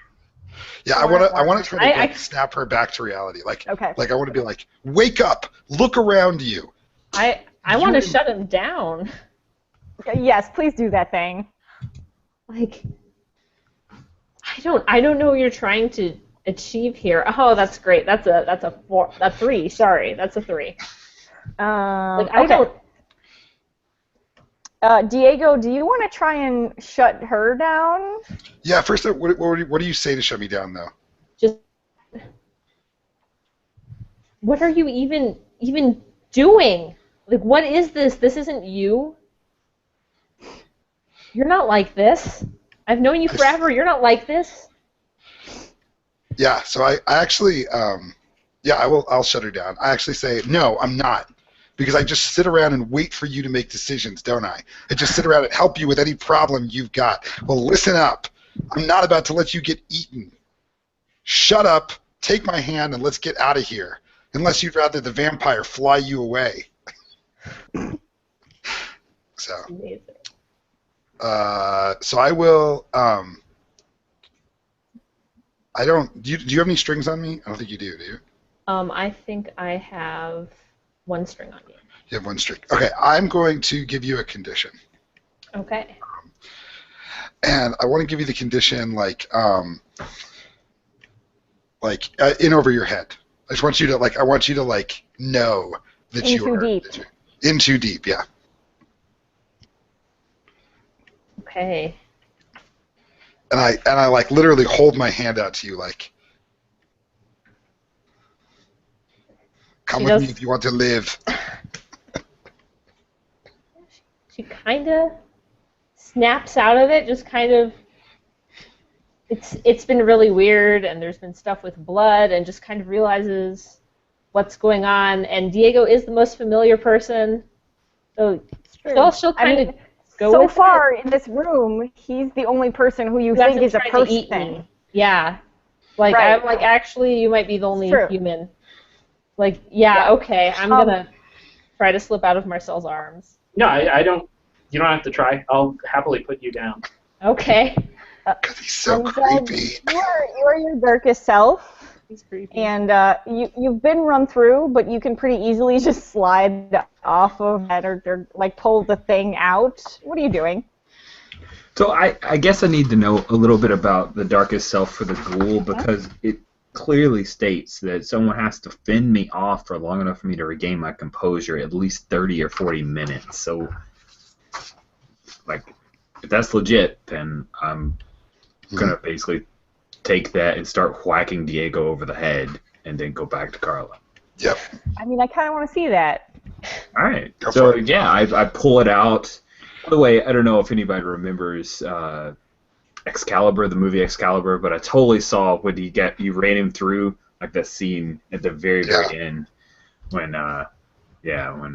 yeah, I want to try to snap her back to reality. Like I want to be like, wake up, look around you. I want to shut him down. Yes, please do that thing. Like, I don't know what you're trying to achieve here. Oh, that's great. That's a 3. Sorry, that's a 3. Diego, do you want to try and shut her down? Yeah. First, what do you say to shut me down, though? Just what are you even doing? Like, what is this? This isn't you. You're not like this. I've known you forever. You're not like this. Yeah, so I actually, I'll shut her down. I actually say, no, I'm not. Because I just sit around and wait for you to make decisions, don't I? I just sit around and help you with any problem you've got. Well, listen up. I'm not about to let you get eaten. Shut up, take my hand, and let's get out of here. Unless you'd rather the vampire fly you away. So. Amazing. So I will. I don't. Do you have any strings on me? I don't think you do. Do you? I think I have one string on you. You have one string. Okay, I'm going to give you a condition, Okay. and I want to give you the condition in over your head. I just want you to I want you to know that In you too are deep. that you're in too deep. Yeah. Okay. And I literally hold my hand out to you come with me if you want to live. She kind of snaps out of it, just kind of. It's been really weird, and there's been stuff with blood, and just kind of realizes what's going on. And Diego is the most familiar person, so she'll kind of go so with far it. in this room, he's the only person who you Who think hasn't is a tried to eat person. me. Yeah. Like, Right. I'm like, actually, you might be the only True. human. Like, yeah, okay, I'm gonna try to slip out of Marcel's arms. No, I don't. You don't have to try. I'll happily put you down. Okay. Because he's so And creepy. you are your darkest self, He's creepy. and you've been run through, but you can pretty easily just slide off of that or pull the thing out. What are you doing? So I guess I need to know a little bit about the darkest self for the ghoul, because it clearly states that someone has to fend me off for long enough for me to regain my composure, at least 30 or 40 minutes. So, if that's legit, then I'm going to basically take that and start whacking Diego over the head and then go back to Carla. Yep. I mean, I kind of want to see that. All right. Go So, for it. yeah, I pull it out. By the way, I don't know if anybody remembers Excalibur, the movie Excalibur, but I totally saw when you ran him through, that scene at the very, very end when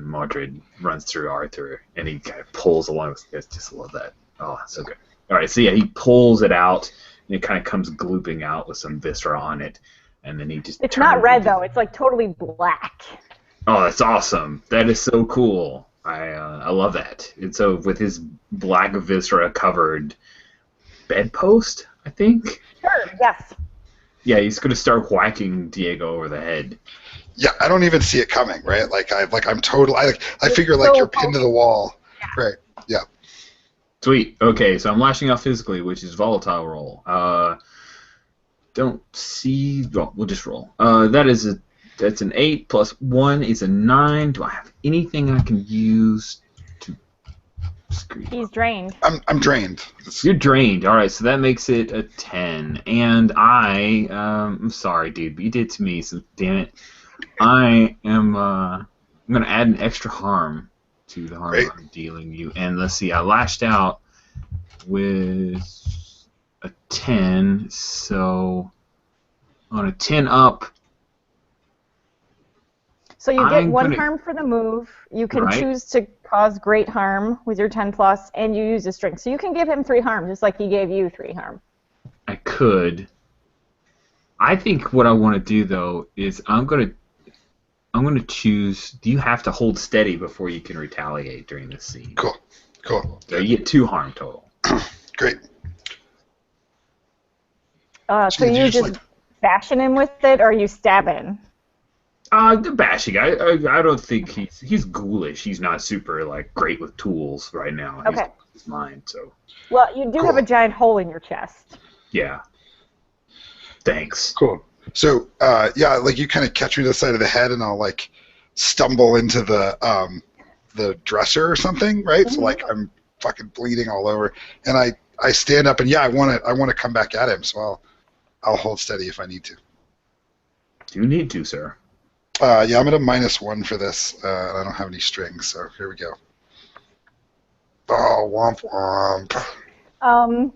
Mordred runs through Arthur and he kind of pulls along. I just love that. Oh, so good. All right, so yeah, he pulls it out and it kind of comes glooping out with some viscera on it, and then he just. It's not red though. It's totally black. Oh, that's awesome. That is so cool. I love that. And so with his black viscera covered bedpost, I think. Sure. Yes. Yeah, he's gonna start whacking Diego over the head. Yeah, I don't even see it coming, right? I'm total. I figure so you're pinned to the wall, right? Yeah. Sweet. Okay, so I'm lashing out physically, which is volatile roll. Don't see. Well, we'll just roll. That's an 8 plus 1 is a 9. Do I have anything I can use to screen? He's drained. I'm drained. You're drained. All right, so that makes it a 10. And I'm sorry, dude, but you did it to me, so damn it. I'm gonna add an extra harm to the harm I'm dealing you. And let's see, I lashed out with a 10, so on a 10 up. So you get I'm one gonna- harm for the move. You can Right. choose to cause great harm with your 10+, and you use a string. So you can give him 3 harm, just like he gave you 3 harm. I could. I think what I want to do though is I'm gonna choose. Do you have to hold steady before you can retaliate during this scene? Cool. So you get 2 harm total. Great. So you just bashing him with it, or are you stabbing? The bashing. I don't think he's ghoulish. He's not super great with tools right now. Okay. He's mine. So Well, you do have a giant hole in your chest. yeah. Thanks. Cool. So you kind of catch me to the side of the head, and I'll stumble into the dresser or something, right? Mm-hmm. So I'm fucking bleeding all over, and I stand up, and I want to come back at him, so I'll hold steady if I need to. You need to, sir. I'm at a -1 for this. I don't have any strings, so here we go. Oh, womp womp.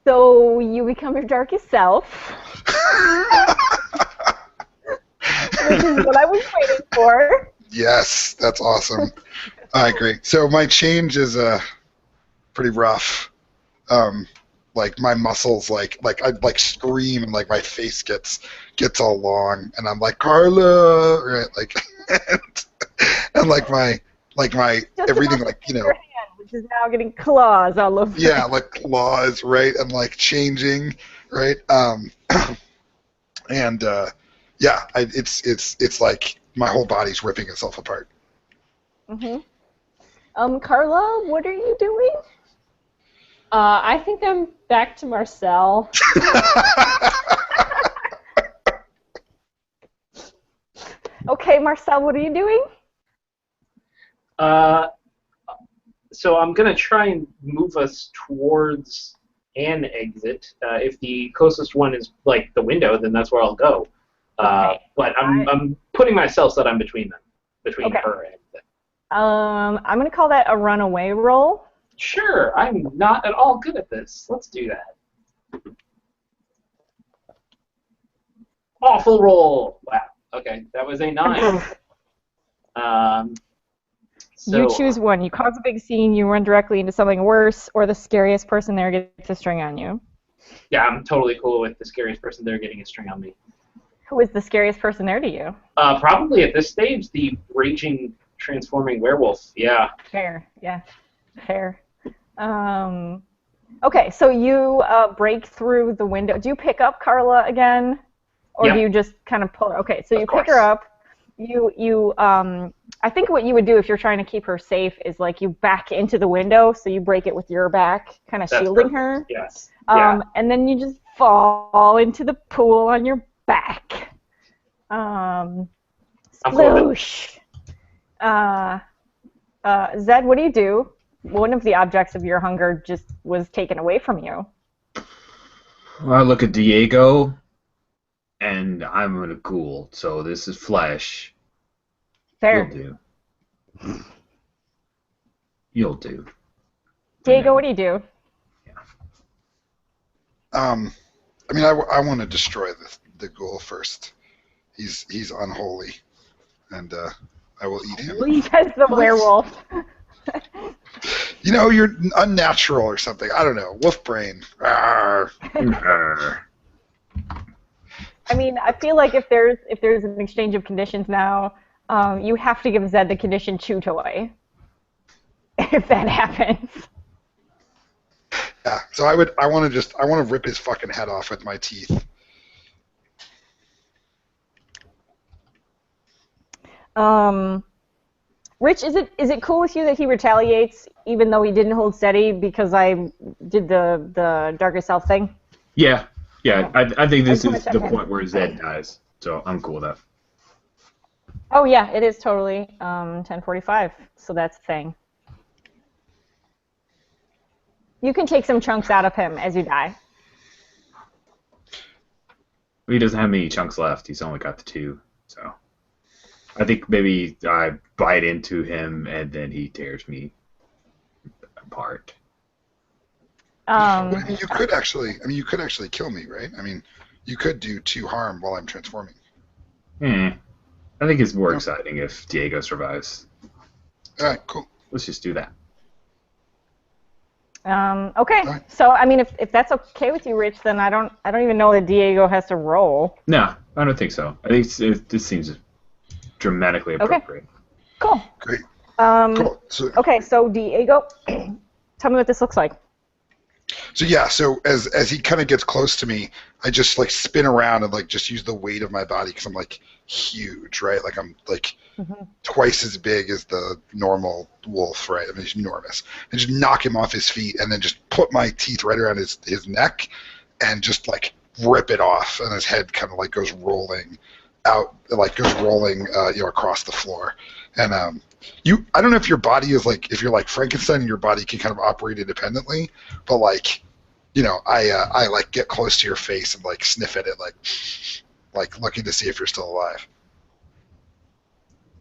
So you become your darkest self, which is what I was waiting for. Yes, that's awesome. All right, great. So my change is pretty rough. My muscles, I scream, and my face gets all long, and I'm like, Carla, right? And my Just everything, enough to hit your hand which is now getting claws all over. Yeah, like claws, right, and like changing, right, and it's like my whole body's ripping itself apart. Carla, what are you doing? I think I'm back to Marcel. Okay, Marcel, what are you doing? So I'm going to try and move us towards an exit. If the closest one is like the window, then that's where I'll go. Okay. But I'm putting myself so that I'm between them, between her and them. I'm going to call that a runaway roll. Sure, I'm not at all good at this. Let's do that. Awful roll. Wow. Okay, that was a 9. So, You choose one. You cause a big scene, you run directly into something worse, or the scariest person there gets a string on you. yeah, I'm totally cool with the scariest person there getting a string on me. Who is the scariest person there to you? Probably at this stage, the raging, transforming werewolf. Yeah. Fair, yeah. Fair. Okay, so you break through the window. Do you pick up Carla again? Or Yeah. do you just kind of pull her? Okay, so you Of pick her up. I think what you would do if you're trying to keep her safe is like you back into the window, so you break it with your back, kind of That's shielding perfect. her. Yes. Yeah. And then you just fall into the pool on your back. Sploosh. Zed, what do you do? One of the objects of your hunger just was taken away from you. Well, I look at Diego, and I'm a ghoul, so this is flesh. Fair. You'll do. You'll do. Diego, what do you do? I mean, I want to destroy the ghoul first. He's unholy, and I will eat him. Because the werewolf. You know, you're unnatural or something. I don't know. Wolf brain. Arr. I mean, I feel like if there's an exchange of conditions now, you have to give Zed the condition chew toy. If that happens. Yeah. So I want to rip his fucking head off with my teeth. Rich, is it cool with you that he retaliates even though he didn't hold steady because I did the darker self thing? Yeah. I think this is the in. point where Zed dies, so I'm cool with that. Oh yeah, it is totally 10:45, so that's the thing. You can take some chunks out of him as you die. He doesn't have many chunks left. He's only got the 2, so I think maybe I bite into him and then he tears me apart. Well, you could actually kill me, right? I mean, you could do 2 harm while I'm transforming. I think it's more exciting if Diego survives. All right, cool. Let's just do that. Okay. Right. So I mean, if that's okay with you, Rich, then I don't even know that Diego has to roll. No, I don't think so. I think this seems dramatically appropriate. Cool. Great. Cool. So, Okay, so Diego, tell me what this looks like. So yeah, so as he kind of gets close to me, I just like spin around and like just use the weight of my body because I'm like huge, right? Like I'm like twice as big as the normal wolf, right? I mean, he's enormous. And just knock him off his feet and then just put my teeth right around his neck and just like rip it off, and his head kind of like goes rolling out, like goes rolling, across the floor. And I don't know if your body is like, if you're like Frankenstein and your body can kind of operate independently, but like, I like get close to your face and like sniff at it, like looking to see if you're still alive.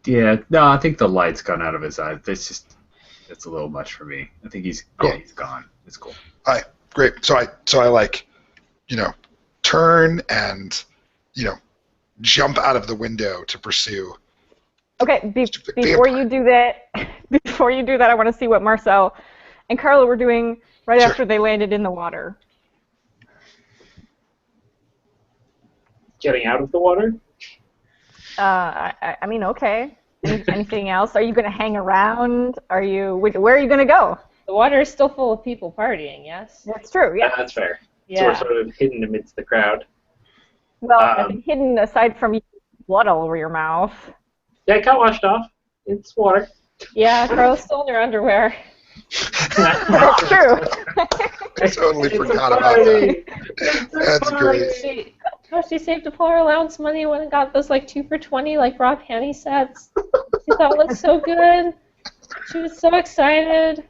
Yeah, no, I think the light's gone out of his eyes. It's a little much for me. I think he's gone. It's cool. All right, great. So I like, turn and, jump out of the window to pursue. Okay, before you do that, I want to see what Marcel and Carla were doing right after they landed in the water. Getting out of the water? I mean, okay. Anything else? Are you going to hang around? Where are you going to go? The water is still full of people partying, yes? That's true, yeah. That's fair. So Yeah. we're sort of hidden amidst the crowd. Well, I've been hidden aside from blood all over your mouth. Yeah, it got washed off. It's water. Yeah, Carla's still in her underwear. That's true. I totally It's a forgot about party. that. It's a That's great. party. She saved up all her allowance money when it got those like 2 for $20 like raw panty sets. She thought it looked so good. She was so excited.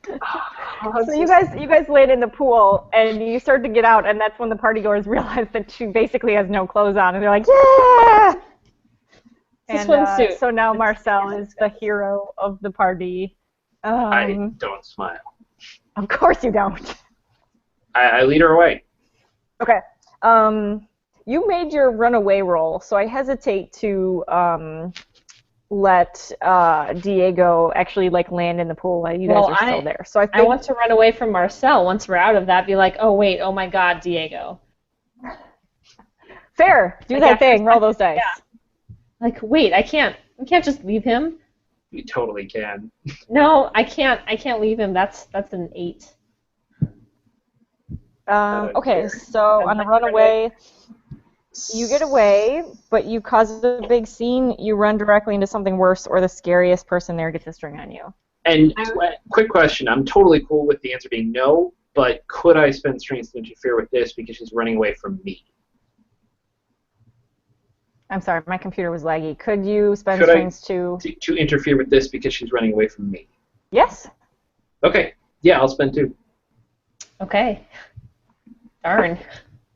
So you guys laid in the pool, and you start to get out, and that's when the partygoers realize that she basically has no clothes on, and they're like, yeah! It's a And swimsuit. so now Marcel is the hero of the party. I don't smile. Of course you don't. I lead her away. Okay. You made your runaway roll, so I hesitate to let Diego actually like land in the while you guys are still there. So I want to run away from Marcel. Once we're out of that, be like, oh wait, oh my God, Diego. Fair. Do that thing. Roll those dice. Yeah. Like, wait, I can't just leave him. You totally can. No, I can't. I can't leave him. That's an 8. Okay, so on a runaway, you get away, but you cause a big scene, you run directly into something worse, or the scariest person there gets a string on you. And quick question, I'm totally cool with the answer being no, but could I spend strength to interfere with this because she's running away from me? I'm sorry, my computer was laggy. Could you spend strings to interfere with this because she's running away from me? Yes. Okay. Yeah, I'll spend 2. Okay. Darn.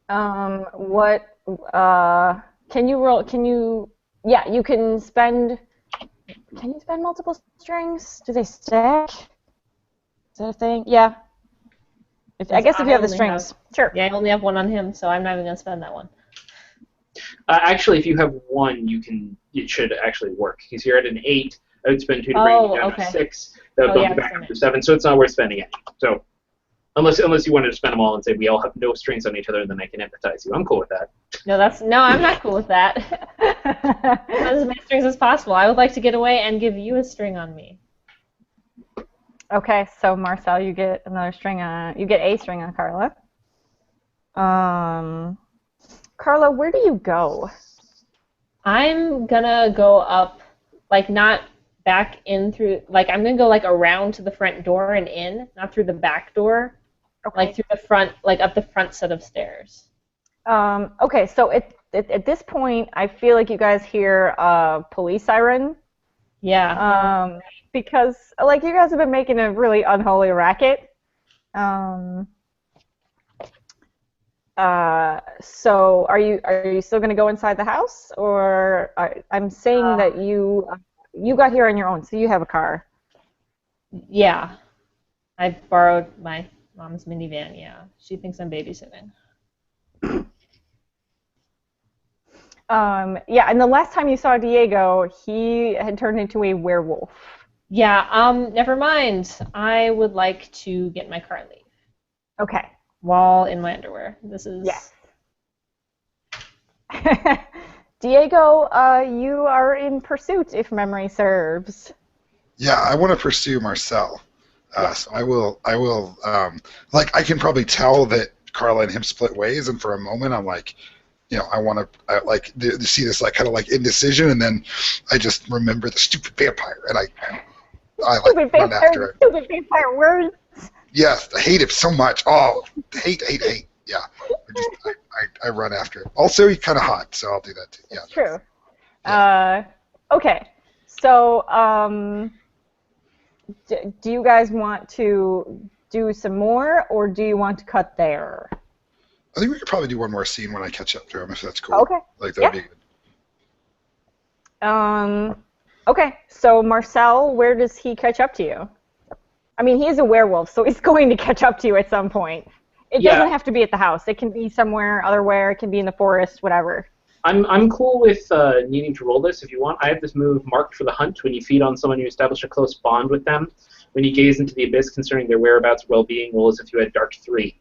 What can you roll? Yeah, you can spend. Can you spend multiple strings? Do they stack? Is that a thing? Yeah. I guess if you have the strings. Sure. Yeah, I only have 1 on him, so I'm not even gonna spend that one. Actually, if you have 1, it should actually work. Because you're at an 8, I would spend 2 to bring you down to 6. That would build you back up to 7, so it's not worth spending any. So, unless you wanted to spend them all and say we all have no strings on each other, and then I can empathize you. I'm cool with that. No, I'm not cool with that. As many strings as possible. I would like to get away and give you a string on me. Okay, so Marcel, you get another string on. You get a string on Carla. Carla, where do you go? I'm gonna go up, like not back in through, like I'm gonna go like around to the front door and in, not through the back door, like through the front, like up the front set of stairs. Okay, so at this point, I feel like you guys hear a police siren. Yeah. Because like you guys have been making a really unholy racket. So are you still going to go inside the house, or I'm saying that you got here on your own, so you have a car. Yeah, I borrowed my mom's minivan. Yeah, she thinks I'm babysitting. Yeah, and the last time you saw Diego, he had turned into a werewolf. Yeah. Never mind. I would like to get in my car and leave. Okay. While in my underwear. This is... Yeah. Diego, you are in pursuit, if memory serves. Yeah, I want to pursue Marcel. So I will, like, I can probably tell that Carla and him split ways, and for a moment I'm like, I want to see this, like, kind of like indecision, and then I just remember the stupid vampire, and I like, run after it. Stupid vampire words. Yes, I hate it so much. Oh, hate. Yeah, I run after it. Also, he's kind of hot, so I'll do that too. Yeah, true. Yeah. Okay, so do you guys want to do some more, or do you want to cut there? I think we could probably do one more scene when I catch up to him, if that's cool. Okay. Like that would be good. Okay, so Marcel, where does he catch up to you? I mean, he's a werewolf, so he's going to catch up to you at some point. It doesn't have to be at the house. It can be somewhere otherwhere. It can be in the forest, whatever. I'm cool with needing to roll this if you want. I have this move marked for the hunt. When you feed on someone, you establish a close bond with them. When you gaze into the abyss concerning their whereabouts, well-being, roll as if you had Dark 3.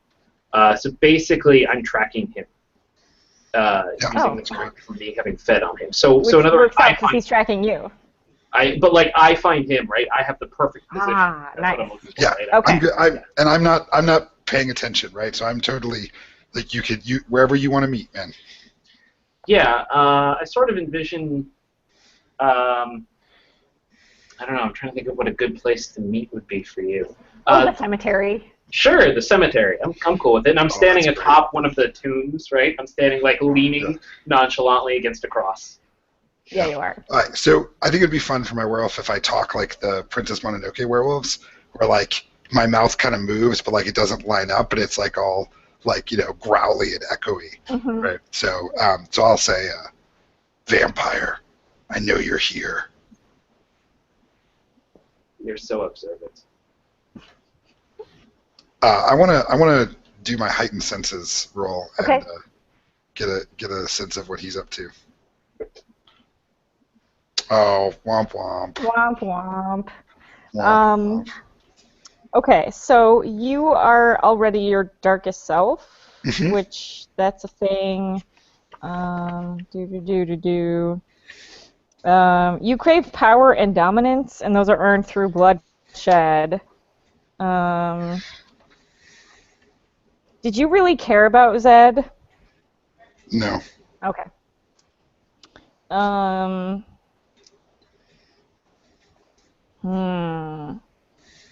So basically, I'm tracking him. Using the mark from me having fed on him. So in other words, because he's tracking you. But like I find him, right? I have the perfect position. Ah, That's nice. what I'm looking for, Yeah. right? Okay. I'm good. And I'm not paying attention, right? So I'm totally like you wherever you want to meet, man. Yeah, I sort of envision. I don't know. I'm trying to think of what a good place to meet would be for you. The cemetery. Sure, the cemetery. I'm cool with it. And I'm standing that's atop one of the tombs, right? I'm standing like leaning nonchalantly against a cross. Yeah, you are. All right, so I think it'd be fun for my werewolf if I talk like the Princess Mononoke werewolves, where like my mouth kind of moves, but like it doesn't line up, but it's like all like growly and echoey, Mm-hmm. right? So so I'll say, vampire, I know you're here. You're so observant. I wanna do my heightened senses roll Okay. and get a sense of what he's up to. Oh, womp womp. Womp womp. Womp, womp. Okay, so you are already your darkest self, Mhm. which that's a thing. You crave power and dominance, and those are earned through bloodshed. Did you really care about Zed? No. Okay.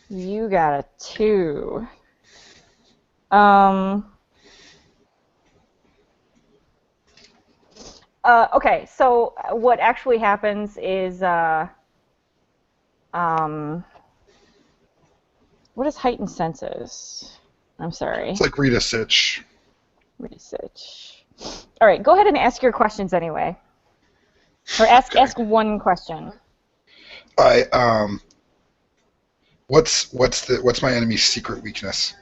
You got a 2. Okay, so what actually happens is, what is heightened senses? I'm sorry. It's like Rita Sitch. Research. All right, go ahead and ask your questions anyway. Or ask one question. What's my enemy's secret weakness?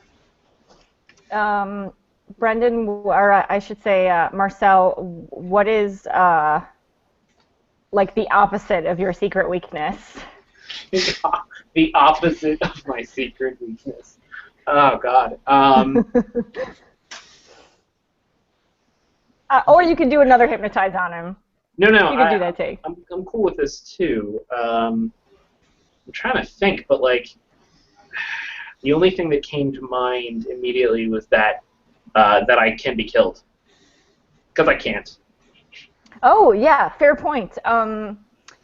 Brendan, or I should say Marcel, what is like the opposite of your secret weakness? The opposite of my secret weakness. Oh God. Or you can do another hypnotize on him. No. You can do that too. I'm cool with this too. I'm trying to think, but like the only thing that came to mind immediately was that I can be killed because I can't. Oh yeah, fair point.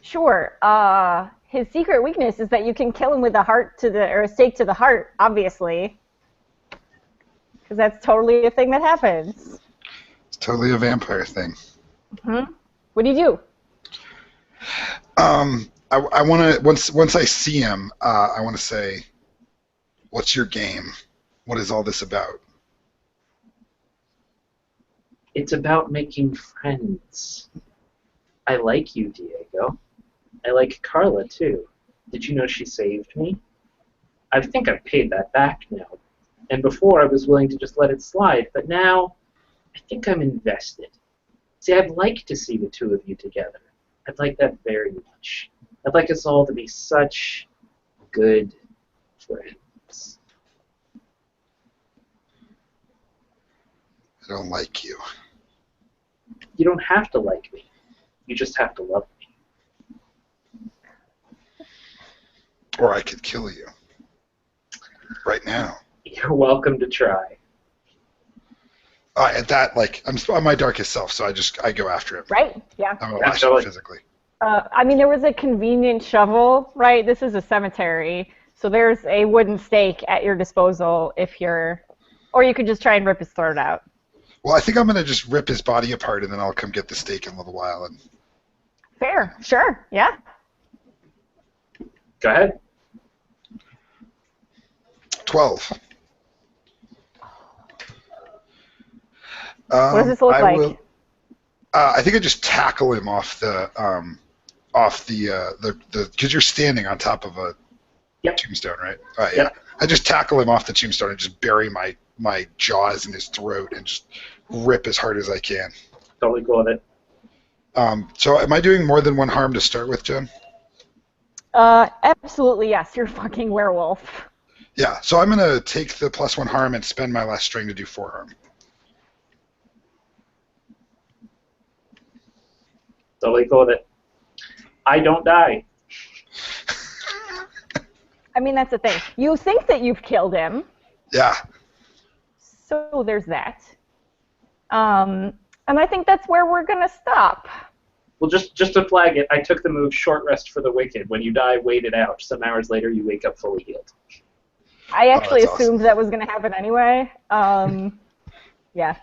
Sure. His secret weakness is that you can kill him with a stake to the heart, obviously, because that's totally a thing that happens. It's totally a vampire thing. Mm-hmm. What do you do? I want to once I see him, I want to say, "What's your game? What is all this about?" It's about making friends. I like you, Diego. I like Carla, too. Did you know she saved me? I think I've paid that back now. And before I was willing to just let it slide, but now I think I'm invested. See, I'd like to see the two of you together. I'd like that very much. I'd like us all to be such good friends. I don't like you. You don't have to like me. You just have to love me. Or I could kill you. Right now. You're welcome to try. At that, like, I'm my darkest self, so I go after him. Right? Yeah. I'm gonna lash him physically. I mean, there was a convenient shovel, right? This is a cemetery, so there's a wooden stake at your disposal or you could just try and rip his throat out. Well, I think I'm gonna just rip his body apart, and then I'll come get the stake in a little while. And Fair. Sure. Yeah. Go ahead. 12. What does this look like? I think I just tackle him off the because you're standing on top of a tombstone, right? Yeah. Yep. I just tackle him off the tombstone and just bury my jaws in his throat and just rip as hard as I can. Totally cool with it. So am I doing more than one harm to start with, Jen? Absolutely yes. You're a fucking werewolf. Yeah. So I'm gonna take the +1 harm and spend my last string to do 4 harm. Totally cool with it. I don't die. I mean, that's the thing. You think that you've killed him, Yeah. so there's that. And I think that's where we're gonna stop. Well, just to flag it, I took the move short rest for the wicked. When you die, wait it out. Some hours later, you wake up fully healed. I actually that's assumed awesome. that was gonna happen anyway. Yeah.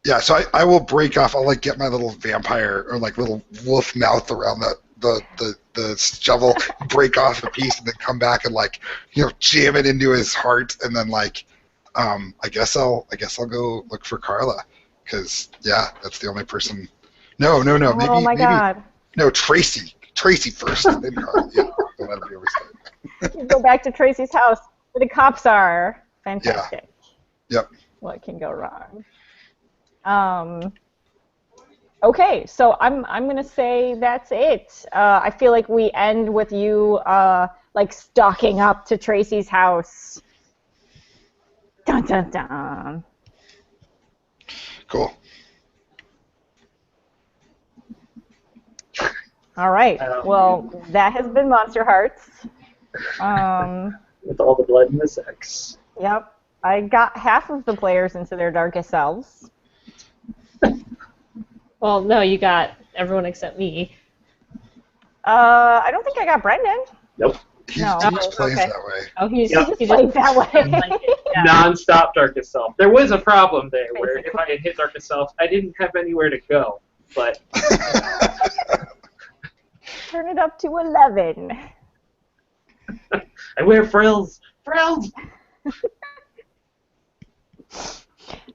Yeah, so I will break off. I'll like get my little vampire or like little wolf mouth around the shovel, break off a piece, and then come back and like jam it into his heart, and then like I guess I'll go look for Carla, because yeah, that's the only person. No, maybe Oh my God. no, Tracy first, and then Carla. Yeah, don't let me overstep. You go back to Tracy's house where the cops are. Fantastic. Yep. What can go wrong? Okay, so I'm gonna say that's it. I feel like we end with you like stalking up to Tracy's house. Dun dun dun. Cool. All right. Well, that has been Monsterhearts. With all the blood and the sex. Yep. I got half of the players into their darkest selves. Well, no, you got everyone except me. I don't think I got Brendan. Nope. He No. just plays Okay. that way. Oh, He Yep. just played that way. Yeah. Non-stop darkest self. There was a problem there where if I had hit darkest self, I didn't have anywhere to go. But Turn it up to 11. I wear frills. Frills.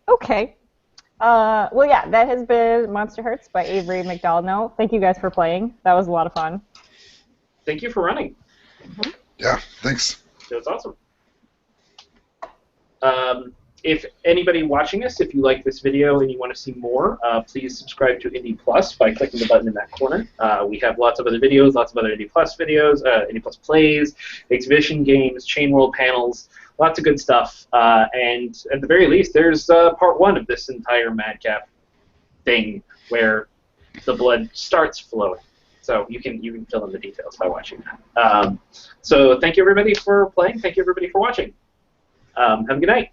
Okay. Well, yeah, that has been Monsterhearts by Avery McDonald. Thank you guys for playing. That was a lot of fun. Thank you for running. Yeah, thanks. It was awesome. If anybody watching us, if you like this video and you want to see more, please subscribe to Indie Plus by clicking the button in that corner. We have lots of other videos, lots of other Indie Plus videos, Indie Plus plays, exhibition games, chain world panels, lots of good stuff. And at the very least, there's part 1 of this entire Madcap thing where the blood starts flowing. So you can fill in the details by watching that. So thank you everybody for playing. Thank you everybody for watching. Have a good night.